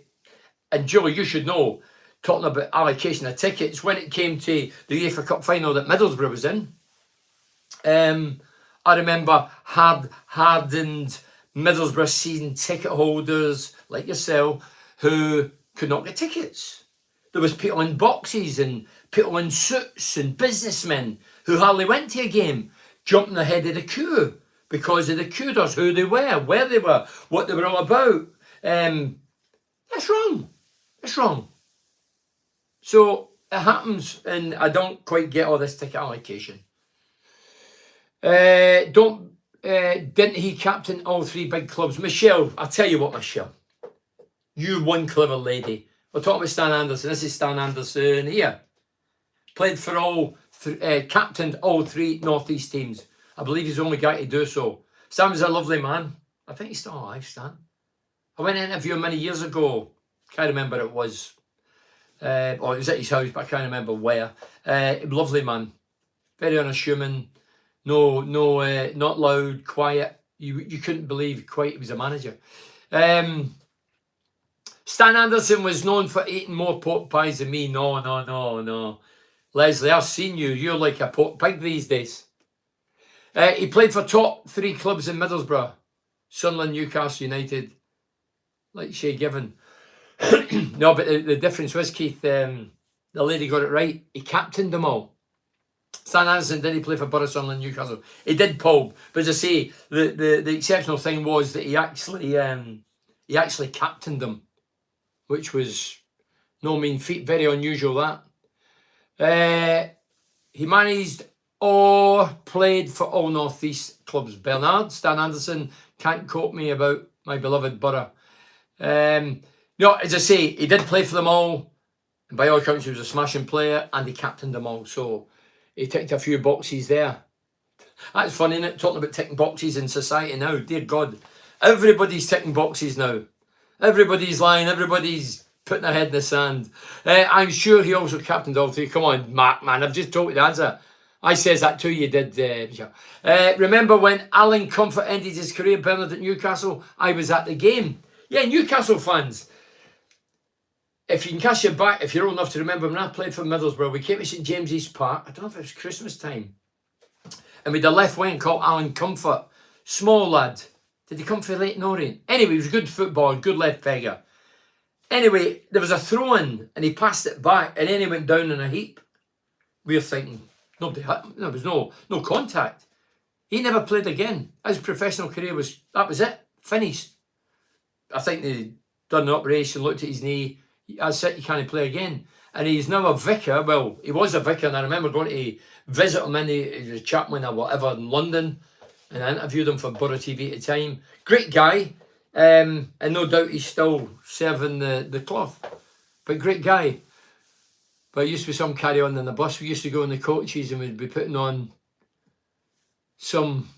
and Julie, you should know, talking about allocation of tickets, when it came to the UEFA Cup final that Middlesbrough was in, I remember hardened Middlesbrough season ticket holders like yourself who could not get tickets. There was people in boxes and people in suits and businessmen who hardly went to a game, jumping ahead of the queue because of the kudos, who they were, where they were, what they were all about. That's wrong. It's wrong. So it happens, and I don't quite get all this ticket allocation. Didn't he captain all three big clubs? Michelle, I'll tell you what, Michelle. You one clever lady. We're talking about Stan Anderson. This is Stan Anderson here. Played for captained all three North East teams. I believe he's the only guy to do so. Stan was a lovely man. I think he's still alive, Stan. I went to interview him many years ago. Can't remember it was. Or it was at his house, but I can't remember where. Lovely man. Very unassuming. No, not loud, quiet. You couldn't believe quite he was a manager. Stan Anderson was known for eating more pork pies than me. No. Leslie, I've seen you. You're like a pork pig these days. He played for top three clubs in Middlesbrough. Sunderland, Newcastle United. Like Shay Given. No, but the difference was, Keith, the lady got it right. He captained them all. Stan Anderson didn't play for Borough, Sunderland, Newcastle. He did, Paul. But as I say, the exceptional thing was that he actually he actually captained them, which was no mean feat, very unusual that. He managed or played for all North East clubs. Bernard, Stan Anderson, can't quote me about my beloved Borough. No, as I say, he did play for them all. And by all accounts, he was a smashing player and he captained them all. So he ticked a few boxes there. That's funny, isn't it? Talking about ticking boxes in society now. Dear God, everybody's ticking boxes now. Everybody's lying. Everybody's putting their head in the sand. I'm sure he also captained all three. Come on, Mark, man. I've just told you the answer. I says that too. You did. Remember when Alan Comfort ended his career, Bernard, at Newcastle? I was at the game. Yeah, Newcastle fans. If you can cast your back, if you're old enough to remember, when I played for Middlesbrough, we came to St James's Park. I don't know if it was Christmas time. And we had a left wing called Alan Comfort. Small lad. Did he come from Leighton Orient? Anyway, he was a good footballer, good left beggar. Anyway, there was a throw-in and he passed it back and then he went down in a heap. We were thinking, nobody had him. There was no contact. He never played again. His professional career that was it. Finished. I think they done an operation, looked at his knee. That's it, he can't play again. And he's now a vicar. Well, he was a vicar, and I remember going to visit him he was a chaplain or whatever in London, and I interviewed him for Borough TV at the time. Great guy, and no doubt he's still serving the cloth. But great guy. But it used to be some carry on in the bus. We used to go in the coaches and we'd be putting on some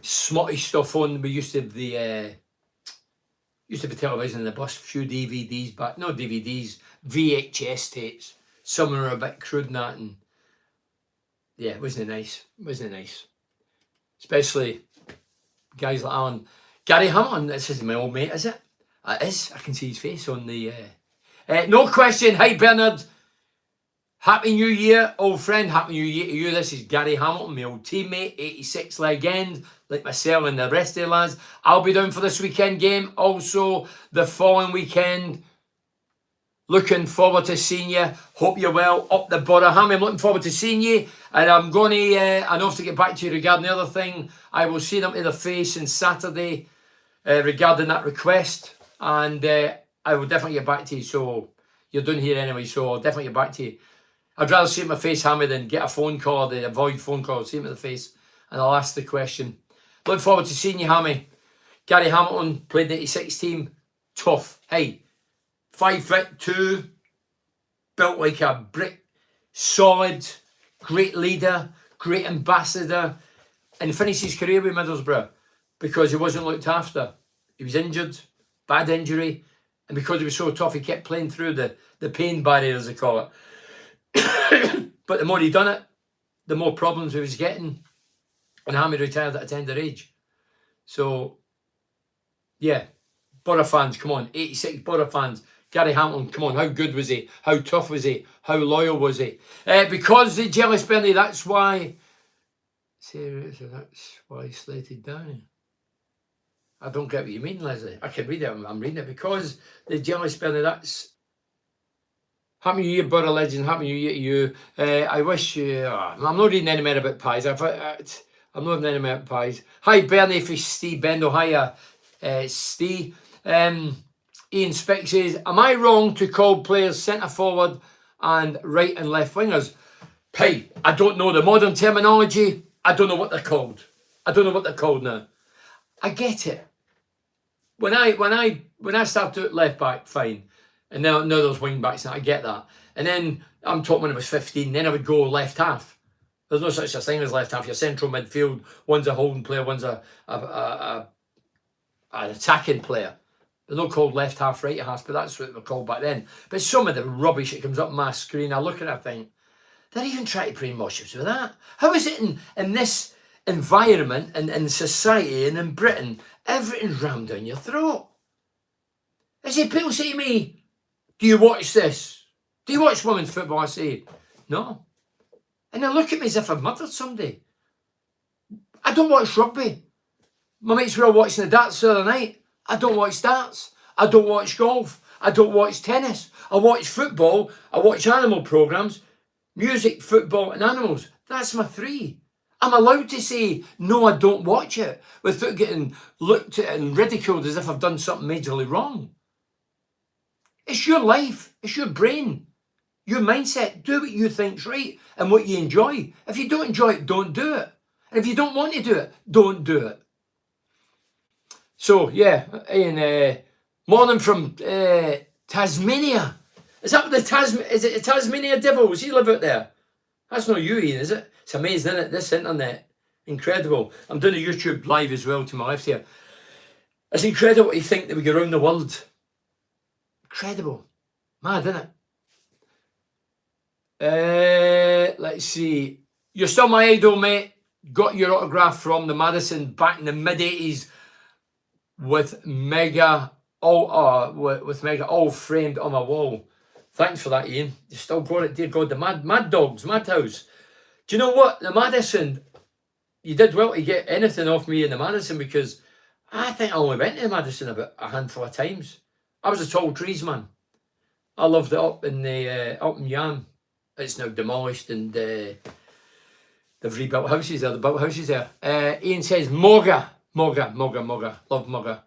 smutty stuff on. We used to have the television in the bus, a few DVDs back, no DVDs, VHS tapes. Some were a bit crude and that, and yeah, wasn't it nice? Wasn't it nice? Especially guys like Alan. Gary Hamilton, this is my old mate, is it? It is. I can see his face on the... no question. Hi, Bernard. Happy New Year, old friend. Happy New Year to you. This is Gary Hamilton, my old teammate, 86 legend, like myself and the rest of the lads. I'll be down for this weekend game. Also, the following weekend. Looking forward to seeing you. Hope you're well. Up the Borough Hammy. I'm looking forward to seeing you. And I'm going to, I know to get back to you regarding the other thing. I will see them to the face on Saturday regarding that request. And I will definitely get back to you. So you're done here anyway. So I'll definitely get back to you. I'd rather see him in my face, Hammy, than get a phone call or avoid phone calls. See him in the face and I'll ask the question. Look forward to seeing you, Hammy. Gary Hamilton played the 86 team. Tough. Hey, 5'2", built like a brick. Solid. Great leader. Great ambassador. And finished his career with Middlesbrough because he wasn't looked after. He was injured. Bad injury. And because he was so tough, he kept playing through the pain barrier, as they call it. But the more he done it, the more problems he was getting. And Hammy retired at a tender age. So, yeah. Borough fans, come on. 86 Borough fans. Gary Hamilton, come on. How good was he? How tough was he? How loyal was he? Because the jealous Bernie, that's why... Seriously, that's why he's slated down. I don't get what you mean, Leslie. I can read it. I'm reading it. Because the jealous Bernie, that's... Happy New Year, Borough legend. Happy New Year to you. I wish you... I'm not reading any more about pies. I'm not reading any more about pies. Hi, Bernie, for Steve Bendo. Hiya, Steve. Ian Speck says, am I wrong to call players centre forward and right and left wingers? Hey, I don't know the modern terminology. I don't know what they're called. I don't know what they're called now. I get it. When I started at left back, fine. And now there's wing backs, and I get that. And then I'm talking when I was 15, then I would go left half. There's no such a thing as left half. Your central midfield, one's a holding player, one's an attacking player. They're not called left half, right half, but that's what they were called back then. But some of the rubbish that comes up on my screen, I look at it, I think, they're even trying to brainwash us with that. How is it in this environment and in society and in Britain, everything's rammed down your throat? I say, people say to me, do you watch this? Do you watch women's football? I say, no. And they look at me as if I've murdered somebody. I don't watch rugby. My mates were all watching the darts the other night. I don't watch darts. I don't watch golf. I don't watch tennis. I watch football. I watch animal programmes. Music, football and animals. That's my three. I'm allowed to say, no, I don't watch it without getting looked at and ridiculed as if I've done something majorly wrong. It's your life. It's your brain. Your mindset. Do what you think's right and what you enjoy. If you don't enjoy it, don't do it. And if you don't want to do it, don't do it. So, yeah, and morning from Tasmania. Is that the is it the Tasmania Devils? You live out there? That's not you, Ian, is it? It's amazing, isn't it? This internet. Incredible. I'm doing a YouTube live as well to my left here. It's incredible to think that we go around the world. Incredible. Mad, isn't it? Let's see. You're still my idol, mate. Got your autograph from the Madison back in the mid-80s with Mega all framed on my wall. Thanks for that, Ian. You still got it, dear God. The Mad Dogs, Madhouse. Do you know what? The Madison, you did well to get anything off me in the Madison, because I think I only went to the Madison about a handful of times. I was a tall trees man. I loved it up in Yam. It's now demolished and they've rebuilt houses there. They built houses there. Ian says, Mogga. Love Mogga.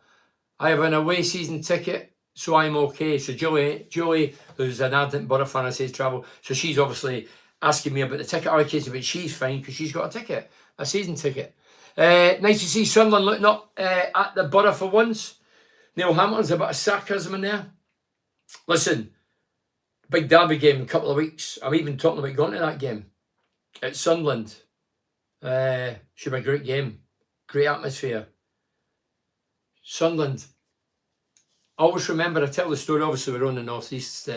I have an away season ticket, so I'm okay. So Julie, who's an ardent Borough fan, I says travel. So she's obviously asking me about the ticket allocation, but she's fine because she's got a ticket, a season ticket. Nice to see Sunderland looking up at the Borough for once. Neil Hamilton's a bit of sarcasm in there. Listen, big derby game in a couple of weeks. I'm even talking about going to that game at Sunderland. Should be a great game. Great atmosphere. Sunderland. I always remember, I tell the story, obviously we're on the North East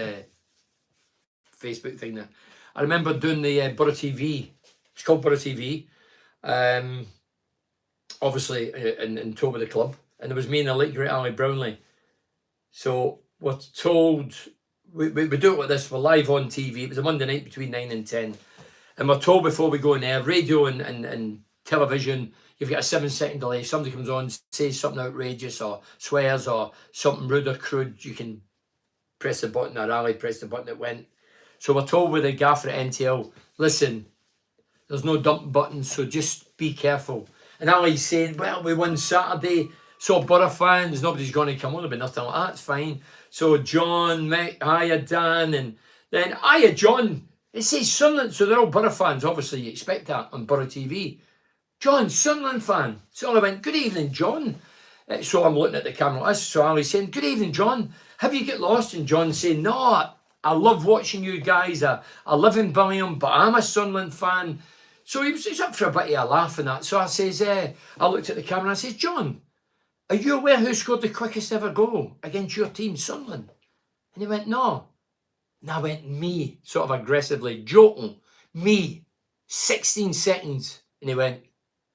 Facebook thing there. I remember doing the Borough TV. It's called Borough TV. Obviously in tour with the club. And there was me and the late great Ali Brownlee. So we're told, we do it with this, we're live on TV. It was a Monday night between 9 and 10. And we're told before we go in there, radio and television, you've got a 7-second delay. If somebody comes on, says something outrageous or swears or something rude or crude, you can press the button, or Ali pressed the button, it went. So we're told with the gaffer at NTL, listen, there's no dump buttons, so just be careful. And Ali's saying, well, we won Saturday, so Borough fans, nobody's going to come on, there'll be nothing like that, it's fine. So John, Mick, hiya Dan, and then hiya John. It says Sunderland, so they're all Borough fans. Obviously, you expect that on Borough TV. John, Sunderland fan. So I went, good evening, John. So I'm looking at the camera. So Ali's saying, good evening, John. Have you get lost? And John saying, no, I love watching you guys. I live in Birmingham, but I'm a Sunderland fan. So he's up for a bit of a laugh and that. So I says, I looked at the camera and I says, John, are you aware who scored the quickest ever goal against your team, Sunderland? And he went, no. And I went, me, sort of aggressively, joking, me, 16 seconds. And he went,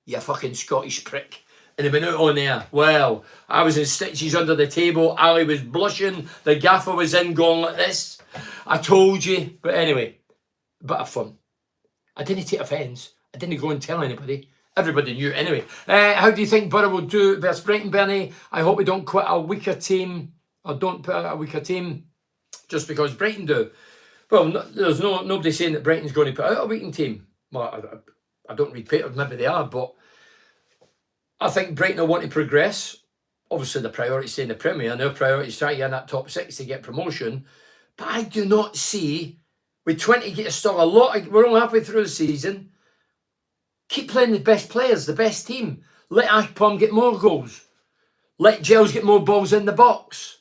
you fucking Scottish prick. And he went out on air. Well, I was in stitches under the table. Ali was blushing. The gaffer was in going like this. I told you. But anyway, a bit of fun. I didn't take offence. I didn't go and tell anybody. Everybody knew anyway. How do you think Borough will do versus Brighton, Bernie? I hope we don't quit a weaker team, or don't put out a weaker team just because Brighton do. Well, there's nobody saying that Brighton's going to put out a weakened team. Well, I don't read papers, maybe they are, but I think Brighton will want to progress. Obviously, the priority is stay in the Premier, and their priority is trying to get in that top 6 to get promotion. But I do not see, with 20 get still a lot, we're only halfway through the season. Keep playing the best players, the best team. Let Akpom get more goals. Let Gels get more balls in the box.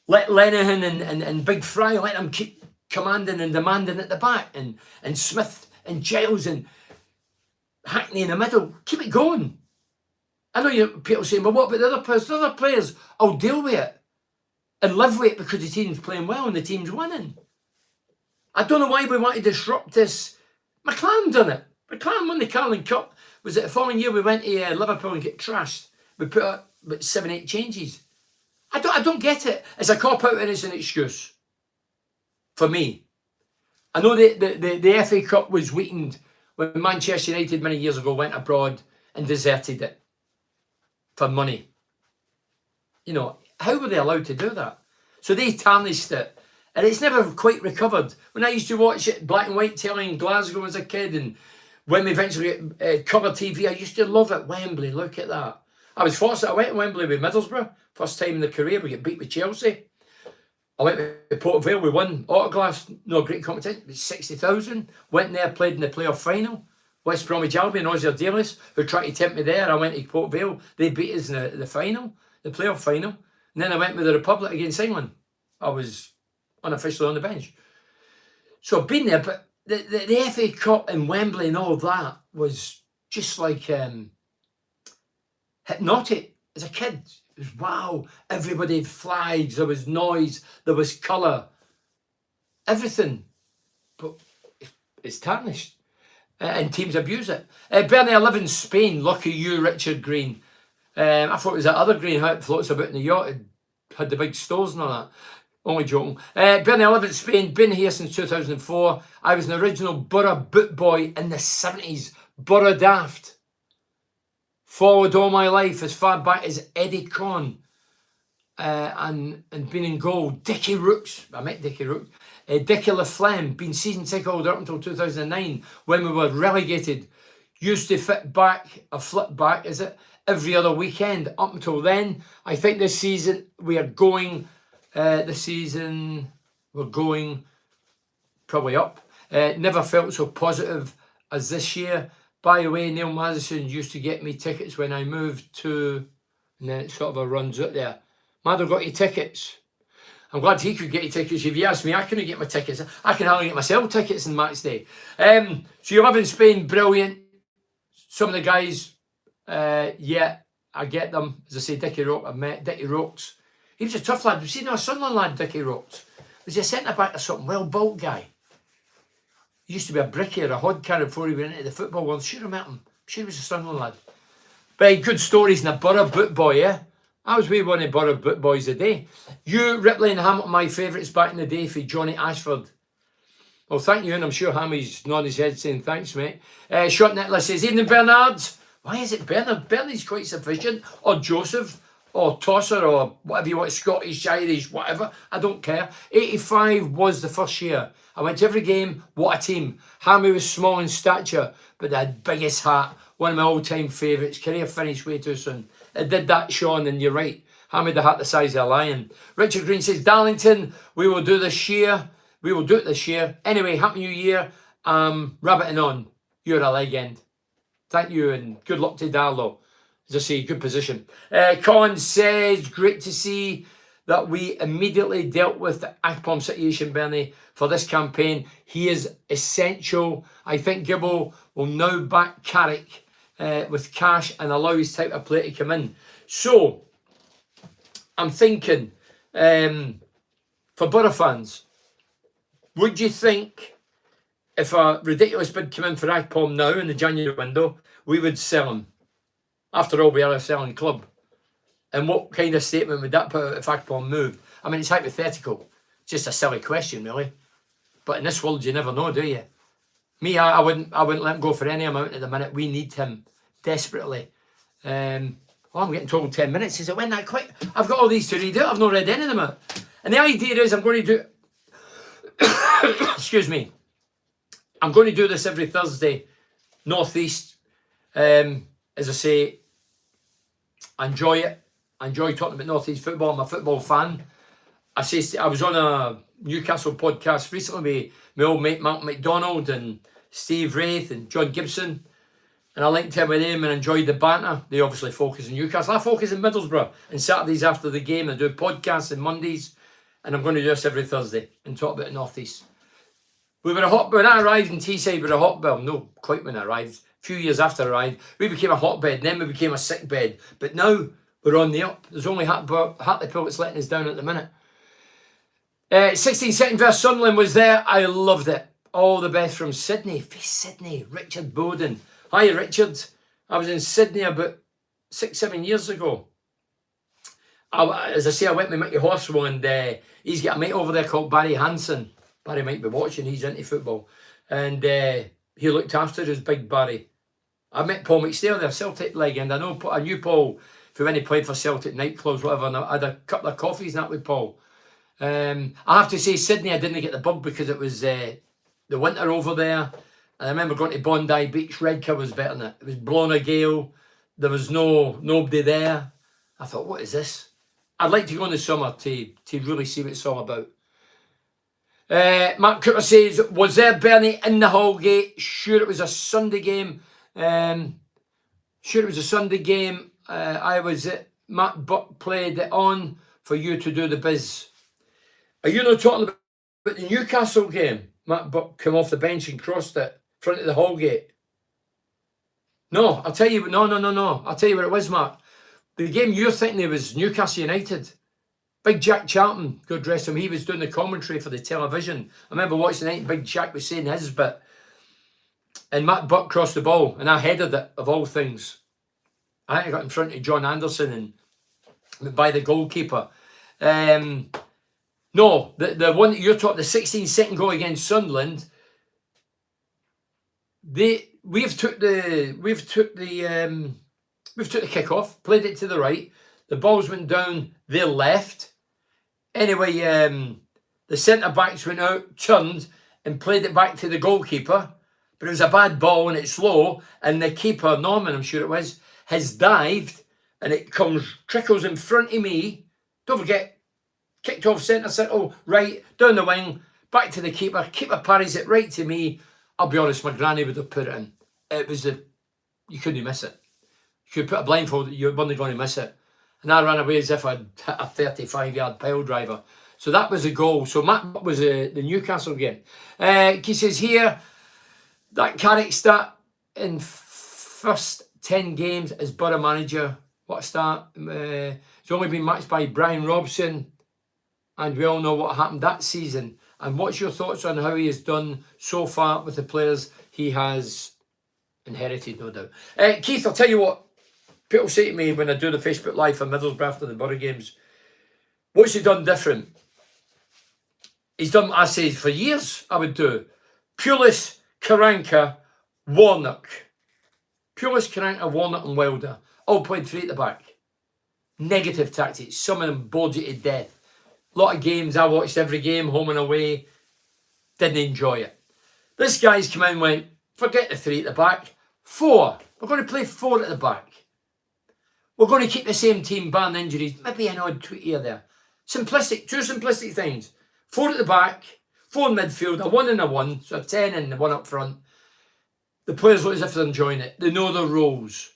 Let Lenihan and Big Fry, let them keep commanding and demanding at the back. And Smith and Giles and Hackney in the middle. Keep it going. I know people saying, well, what about the other players? The other players, I'll deal with it and live with it because the team's playing well and the team's winning. I don't know why we want to disrupt this. McLaren done it. McLaren won the Carling Cup. Was it the following year we went to Liverpool and get trashed? We put up about 7-8 changes. I don't get it. It's a cop-out and it's an excuse. For me. I know the FA Cup was weakened when Manchester United many years ago went abroad and deserted it for money. You know, how were they allowed to do that? So they tarnished it. And it's never quite recovered. When I used to watch it black and white telly in Glasgow as a kid and when we eventually get colour TV, I used to love it. Wembley, look at that. I was fortunate. I went to Wembley with Middlesbrough. First time in the career. We get beat with Chelsea. I went to Port Vale. We won autographs. No great competition. It was 60,000. Went there, played in the playoff final. West Bromwich Albion, Ozzy Ardiles, who tried to tempt me there. I went to Port Vale. They beat us in the final, the playoff final. And then I went with the Republic against England. I was unofficially on the bench. So I've been there, but the FA Cup in Wembley and all of that was just like hypnotic. As a kid, it was wow. Everybody had flags, there was noise, there was colour, everything. But it's tarnished. And teams abuse it. Burnley, I live in Spain. Lucky you, Richard Green. I thought it was that other green how it floats about in the yacht. It had the big stores and all that. Only joking. Burnley, I live in Spain. Been here since 2004. I was an original Borough boot boy in the 70s. Borough daft. Followed all my life as far back as Eddie Conn. And been in goal. Dickie Rooks. I met Dickie Rooks. Dickie LaFlemme, been season ticket holder up until 2009 when we were relegated. Used to flip back, is it? Every other weekend up until then. I think this season we are going, we're going probably up. Never felt so positive as this year. By the way, Neil Madison used to get me tickets when I moved to, and then it sort of runs out there. Maddo got you tickets. I'm glad he could get you tickets. If you ask me, I couldn't get my tickets. I can hardly get myself tickets in match day. So you live in Spain, brilliant. Some of the guys, yeah, I get them. As I say, Dickie Rock, I've met Dickie Rocks. He was a tough lad. We've seen our Sunderland lad, Dickie Rocks. Was he a centre-back or something? Well-built guy. He used to be a brickie or a hod carrier before he went into the football world. Sure I met him. Sure he was a Sunderland lad. Very good stories and a Borough boot boy, yeah? I was with one of Borough boot boys a day. You, Ripley and Hamilton, my favourites back in the day for Johnny Ashford. Well, thank you, and I'm sure Hammy's nodding his head saying thanks, mate. Shot Nicholas says, evening, Bernard. Why is it Bernard? Bernard's quite sufficient. Or Joseph, or Tosser, or whatever you want, Scottish, Irish, whatever. I don't care. 85 was the first year. I went to every game. What a team. Hammy was small in stature, but they had biggest heart. One of my all-time favourites. Career finished way too soon. It did that, Sean, and you're right. Hammy the hat the size of a lion. Richard Green says, Darlington, we will do this year. We will do it this year. Anyway, Happy New Year. Rabbiting on. You're a legend. Thank you, and good luck to Darlow. As I say, good position. Colin says, great to see that we immediately dealt with the Akpom situation, Bernie, for this campaign. He is essential. I think Gibbo will now back Carrick with cash and allow his type of play to come in. So, I'm thinking, for Borough fans, would you think if a ridiculous bid came in for Akpom now in the January window, we would sell him? After all, we are a selling club. And what kind of statement would that put out if Akpom moved? I mean, it's hypothetical. It's just a silly question, really. But in this world, you never know, do you? Me, I wouldn't let him go for any amount at the minute. We need him desperately. I'm getting told 10 minutes. Is it went that quick? I've got all these to read out. I've not read any of them out. And the idea is I'm going to do... excuse me. I'm going to do this every Thursday. Northeast. As I say, I enjoy it. I enjoy talking about Northeast football. I'm a football fan. I was on a Newcastle podcast recently with my old mate Malcolm McDonald and Steve Wraith and John Gibson. And I linked in with him and enjoyed the banter. They obviously focus in Newcastle. I focus in Middlesbrough. And Saturdays after the game, I do podcasts and Mondays. And I'm going to do this every Thursday and talk about the Northeast. When I arrived in Teesside, we were a hotbed. No, quite when I arrived. A few years after I arrived, we became a hotbed. And then we became a sick bed. But now we're on the up. There's only Hartlepool that's letting us down at the minute. 16 seconds versus Sunderland was there. I loved it. All the best from Sydney. Sydney, Richard Bowden. Hi, Richard. I was in Sydney about 6-7 years ago. As I say, I went with Mickey Horswell, and he's got a mate over there called Barry Hansen. Barry might be watching. He's into football. And he looked after us, big Barry. I met Paul McStay, their Celtic legend. I knew Paul from when he played for Celtic nightclubs, whatever. And I had a couple of coffees and that with Paul. I have to say, Sydney, I didn't get the bug because it was the winter over there. And I remember going to Bondi Beach. Redcar was better than it. It was blowing a gale. There was nobody there. I thought, what is this? I'd like to go in the summer to really see what it's all about. Mark Cooper says, was there Bernie in the Hallgate? Sure, it was a Sunday game. Sure, it was a Sunday game. I was at Matt Buck played it on for you to do the biz. Are you not talking about the Newcastle game? Matt Buck came off the bench and crossed it in front of the Hallgate. No, I'll tell you. No. I'll tell you what it was, Mark. The game you're thinking of was Newcastle United. Big Jack Chapman, God rest him, he was doing the commentary for the television. I remember watching the night, Big Jack was saying his bit. And Matt Buck crossed the ball, and I headed it, of all things. I think I got in front of John Anderson and by the goalkeeper. No, the one that you're talking, the 16-second goal against Sunderland, we've took the kick-off, played it to the right. The balls went down their left. Anyway, the centre-backs went out, turned, and played it back to the goalkeeper. But it was a bad ball and it's low. And the keeper, Norman, I'm sure it was, has dived and it trickles in front of me. Don't forget, kicked off centre circle, right, down the wing, back to the keeper. Keeper parries it right to me. I'll be honest, my granny would have put it in. It was you couldn't miss it. You could put a blindfold, you weren't going to miss it. And I ran away as if I'd hit a 35-yard pile driver. So that was a goal. So Matt was the Newcastle game. He says here, that Carrick start in first 10 games as Borough manager. What a start. He's only been matched by Brian Robson. And we all know what happened that season. And what's your thoughts on how he has done so far with the players he has inherited, no doubt? Keith, I'll tell you what. People say to me when I do the Facebook Live for Middlesbrough after the Borough games, what's he done different? He's done, I say, for years I would do. Pulis, Karanka, Warnock. Pulis, Karanka, Warnock and Wilder. All played three at the back. Negative tactics. Some of them bored you to death. A lot of games, I watched every game, home and away. Didn't enjoy it. This guy's come in and went, forget the three at the back. 4. We're going to play 4 at the back. We're going to keep the same team, barring injuries. Maybe an odd tweet here there. Simplistic, 2 simplistic things. 4 at the back, 4 in midfield, a 1 and a 1, so a 10 and the 1 up front. The players look as if they're enjoying it. They know their roles.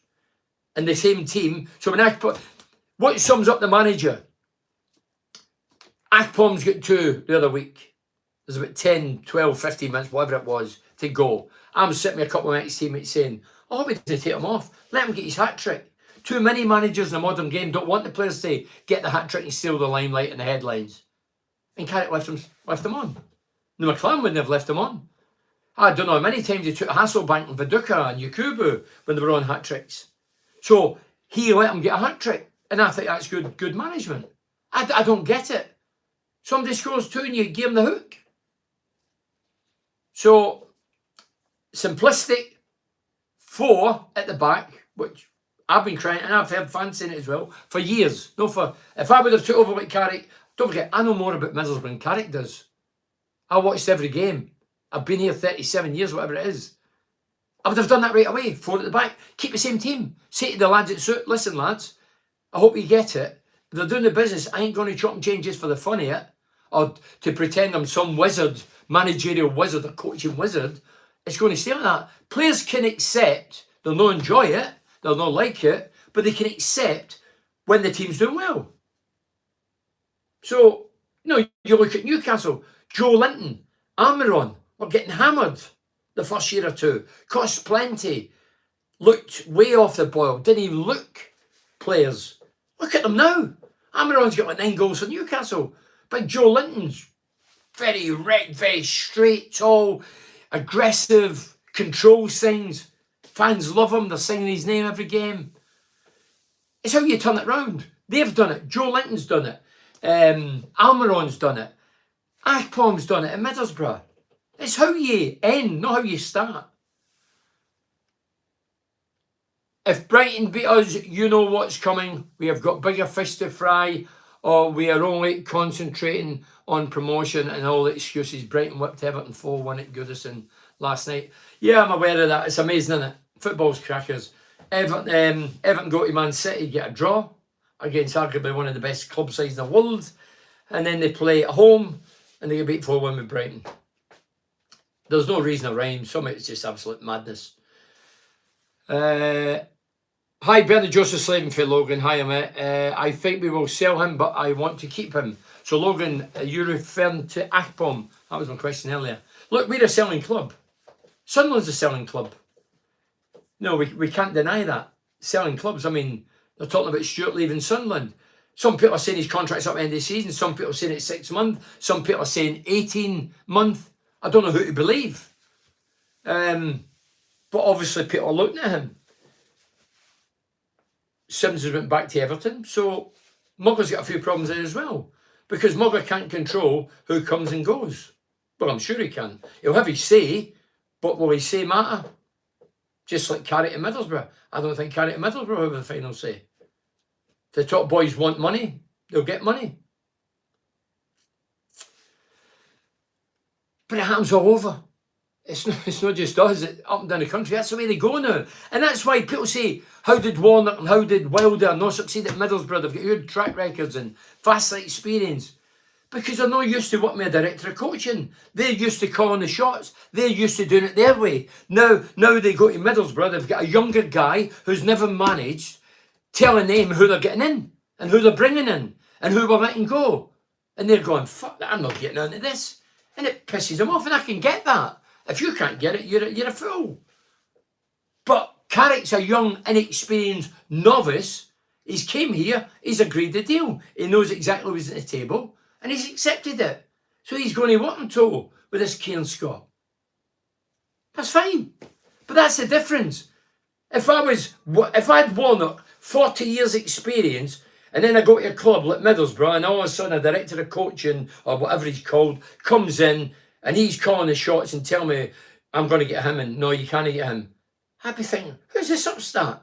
And the same team. So when what sums up the manager? Akpom's got 2 the other week. There's about 10, 12, 15 minutes, whatever it was, to go. I'm sitting with a couple of my ex-teammates saying, oh, we didn't take him off. Let him get his hat-trick. Too many managers in a modern game don't want the players to get the hat-trick and steal the limelight and the headlines. And Carrick left them on. The McLaren wouldn't have left them on. I don't know how many times he took Hasselbank and Viduka and Yakubu when they were on hat-tricks. So he let them get a hat-trick. And I think that's good management. I don't get it. Somebody scores 2 and you give them the hook. So, simplistic, 4 at the back, which I've been crying, and I've heard fans saying it as well, for years. If I would have took over like Carrick, don't forget, I know more about Middlesbrough than Carrick does. I watched every game. I've been here 37 years, whatever it is. I would have done that right away. 4 at the back. Keep the same team. Say to the lads at suit, listen lads, I hope you get it. If they're doing the business, I ain't going to chop and change just for the fun of it, or to pretend I'm some wizard, managerial wizard, or coaching wizard. It's going to stay like that. Players can accept, they'll not enjoy it, they'll not like it, but they can accept when the team's doing well. So, you look at Newcastle, Joe Linton, Almiron were getting hammered the first year or two. Cost plenty. Looked way off the boil. Didn't even look players. Look at them now. Almiron's got like 9 goals for Newcastle. But Joe Linton's very red, very straight, tall, aggressive, controls things. Fans love him. They're singing his name every game. It's how you turn it round. They've done it. Joe Linton's done it. Almiron's done it. Akpom's done it in Middlesbrough. It's how you end, not how you start. If Brighton beat us, you know what's coming. We have got bigger fish to fry, or we are only concentrating on promotion and all the excuses. Brighton whipped Everton 4-1 at Goodison last night. Yeah, I'm aware of that. It's amazing, isn't it? Football's crackers. Everton go to Man City, get a draw against arguably one of the best club sides in the world. And then they play at home and they get beat 4-1 with Brighton. There's no reason or rhyme. Some of it's just absolute madness. Hi, Bernard Joseph Slaven for Logan. Hi, mate. I think we will sell him, but I want to keep him. So, Logan, you're referring to Akpom. That was my question earlier. Look, we're a selling club. Sunderland's a selling club. No, we can't deny that. Selling clubs. I mean, they're talking about Stuart leaving Sunderland. Some people are saying his contract's up at the end of the season. Some people are saying it's 6 months. Some people are saying 18 months. I don't know who to believe. But obviously people are looking at him. Sims has went back to Everton. So Mugger's got a few problems there as well. Because Mugger can't control who comes and goes. Well, I'm sure he can. He'll have his say, but will his say matter? Just like Carrick and Middlesbrough. I don't think Carrick and Middlesbrough will have the final say. If the top boys want money, they'll get money. But it happens all over. It's not just us, it's up and down the country. That's the way they go now. And that's why people say, how did Warnock and how did Wilder not succeed at Middlesbrough? They've got good track records and vast experience. Because they're not used to working with a director of coaching. They're used to calling the shots. They're used to doing it their way. Now they go to Middlesbrough, they've got a younger guy who's never managed, telling them who they're getting in and who they're bringing in and who we're letting go. And they're going, fuck that, I'm not getting into this. And it pisses them off, and I can get that. If you can't get it, you're a fool. But Carrick's a young, inexperienced novice. He's came here, he's agreed the deal. He knows exactly what's at the table, and he's accepted it. So he's going to walk and toe with this Kieran Scott. That's fine. But that's the difference. If I had Warnock, 40 years experience, and then I go to a club like Middlesbrough, and all of a sudden a director of coaching, or whatever he's called, comes in, and he's calling the shots and tell me, I'm going to get him, and no, you can't get him. I'd be thinking, who's this upstart?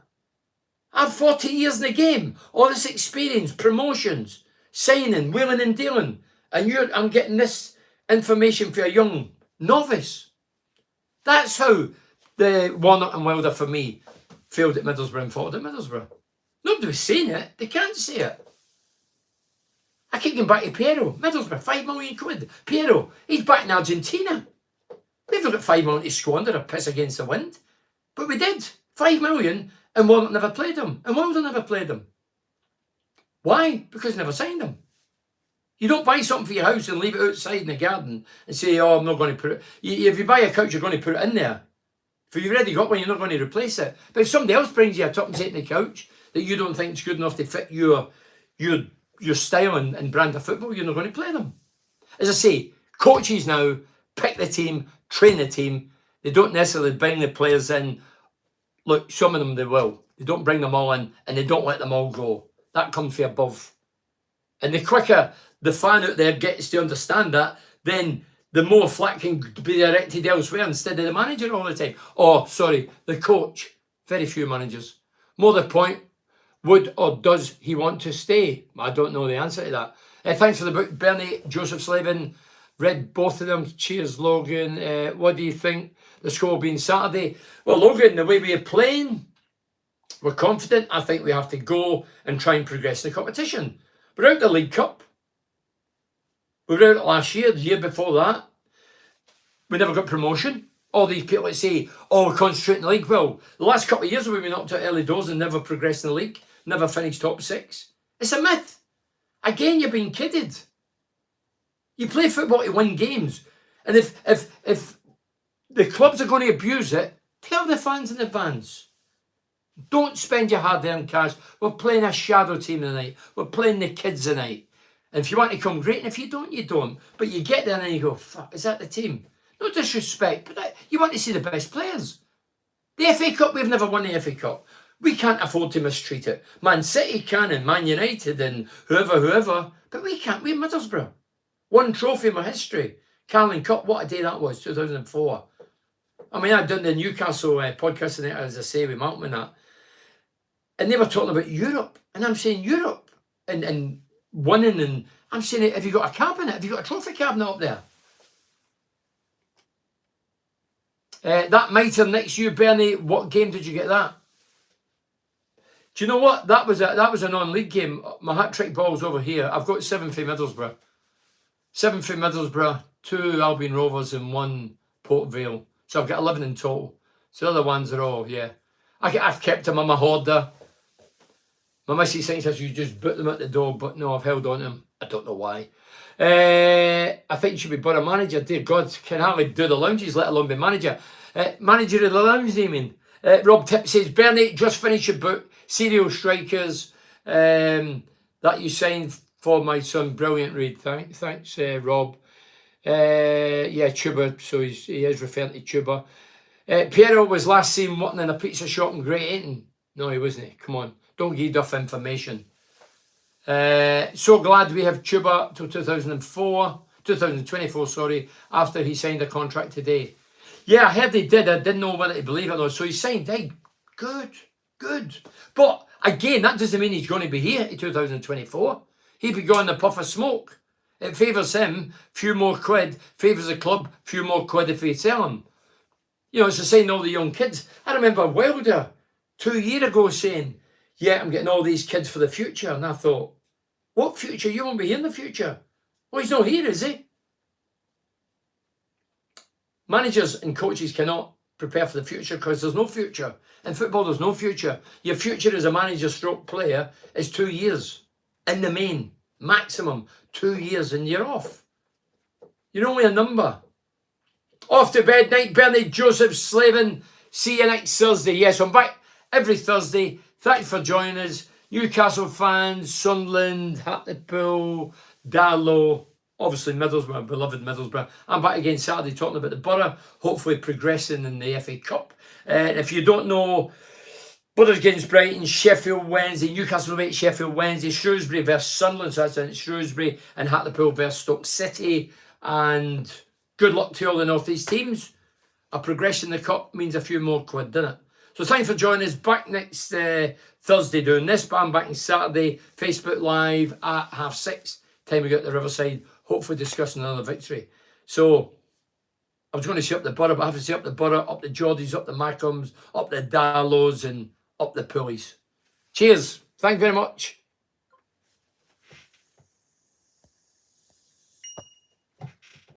I've 40 years in the game, all this experience, promotions, signing, wheeling and dealing, and I'm getting this information for a young novice. That's how the Warnock and Wilder, for me, failed at Middlesbrough and fought at Middlesbrough. Nobody was saying it. They can't say it. I keep going back to Piero. Middlesbrough, £5 million. Piero, he's back in Argentina. We've not got £5 million to squander or piss against the wind. But we did. £5 million, and Warnock never played him. And Wilder never played him. Why? Because he never signed him. You don't buy something for your house and leave it outside in the garden and say, oh, I'm not going to put it. If you buy a couch, you're going to put it in there. If you've already got one, you're not going to replace it. But if somebody else brings you a top and set in the couch that you don't think is good enough to fit your style and brand of football, you're not going to play them. As I say, coaches now pick the team, train the team. They don't necessarily bring the players in. Look, some of them they will. They don't bring them all in, and they don't let them all go. That comes from above. And the quicker the fan out there gets to understand that, then the more flack can be directed elsewhere instead of the manager all the time. Oh, sorry, the coach. Very few managers. More the point, would or does he want to stay? I don't know the answer to that. Thanks for the book, Bernie, Joseph Slaven. Read both of them. Cheers, Logan. What do you think the score will be on Saturday? Well, Logan, the way we are playing, we're confident. I think we have to go and try and progress the competition. We're out the League Cup. We were out it last year, the year before that. We never got promotion. All these people that say, oh, we're concentrating the league. Well, the last couple of years we've been up to early doors and never progressed in the league, never finished top 6. It's a myth. Again, you're being kidded. You play football to win games. And if the clubs are going to abuse it, tell the fans in advance. Don't spend your hard-earned cash. We're playing a shadow team tonight. We're playing the kids tonight. And if you want to come, great. And if you don't, you don't. But you get there and then you go, fuck, is that the team? No disrespect, but you want to see the best players. The FA Cup, we've never won the FA Cup. We can't afford to mistreat it. Man City can, and Man United, and whoever. But we can't. We're Middlesbrough. One trophy in my history. Carling Cup, what a day that was, 2004. I mean, I'd done the Newcastle podcast tonight, as I say, with Malcolm and that. And they were talking about Europe. And I'm saying Europe. And winning and I'm saying, have you got a cabinet? Have you got a trophy cabinet up there? That mitre next to you, Bernie, what game did you get that? Do you know what? That was a non-league game. My hat-trick ball's over here. I've got 7 for Middlesbrough. 7 for Middlesbrough, 2 Albion Rovers and 1 Port Vale. So I've got 11 in total. So the other ones are all, yeah. I've kept them on my hoarder. My missus thinks you just put them at the door, but no, I've held on to them. I don't know why. I think you should be borough manager. Dear God, can hardly do the lounges, let alone be manager. Manager of the lounge, naming. Rob Tip says, Bernie, just finish your book, Serial Strikers, that you signed for my son. Brilliant read. Thanks, Rob. Yeah, Chuba, so he is referring to Chuba. Piero was last seen working in a pizza shop in Great Ayton. No, he wasn't. Come on, don't give enough information. So glad we have Chuba till 2024, sorry, after he signed a contract today. Yeah, I heard he did. I didn't know whether to believe it or not. So he signed. Hey, good. But again, that doesn't mean he's going to be here in 2024. He'd be going the puff of smoke. It favours him, few more quid. Favours the club, few more quid if we sell him. You know, it's the same all the young kids. I remember Wilder 2 years ago saying, yeah, I'm getting all these kids for the future. And I thought, what future? You won't be here in the future. Well, he's not here, is he? Managers and coaches cannot prepare for the future because there's no future. In football, there's no future. Your future as a manager stroke player is 2 years in the main. Maximum 2 years and you're off. You're only a number. Off to bed night, Bernie Joseph Slaven. See you next Thursday. Yes, I'm back every Thursday. Thanks for joining us. Newcastle fans, Sunderland, Hartlepool, Darlow, obviously Middlesbrough, beloved Middlesbrough. I'm back again Saturday talking about the Borough, hopefully progressing in the FA Cup. And if you don't know, Borough against Brighton, Sheffield Wednesday, Newcastle away at Sheffield Wednesday, Shrewsbury versus Sunderland, so that's in Shrewsbury, and Hartlepool versus Stoke City. And good luck to all the North East teams. A progression in the Cup means a few more quid, doesn't it? So thanks for joining us. Back next Thursday doing this, but I'm back on Saturday, Facebook Live at 6:30. Time we go to the Riverside, hopefully discussing another victory. So I was going to say up the Borough, but I have to say up the Borough, up the Geordies, up the Maccombs, up the Darlows, and up the Pulleys. Cheers. Thank you very much.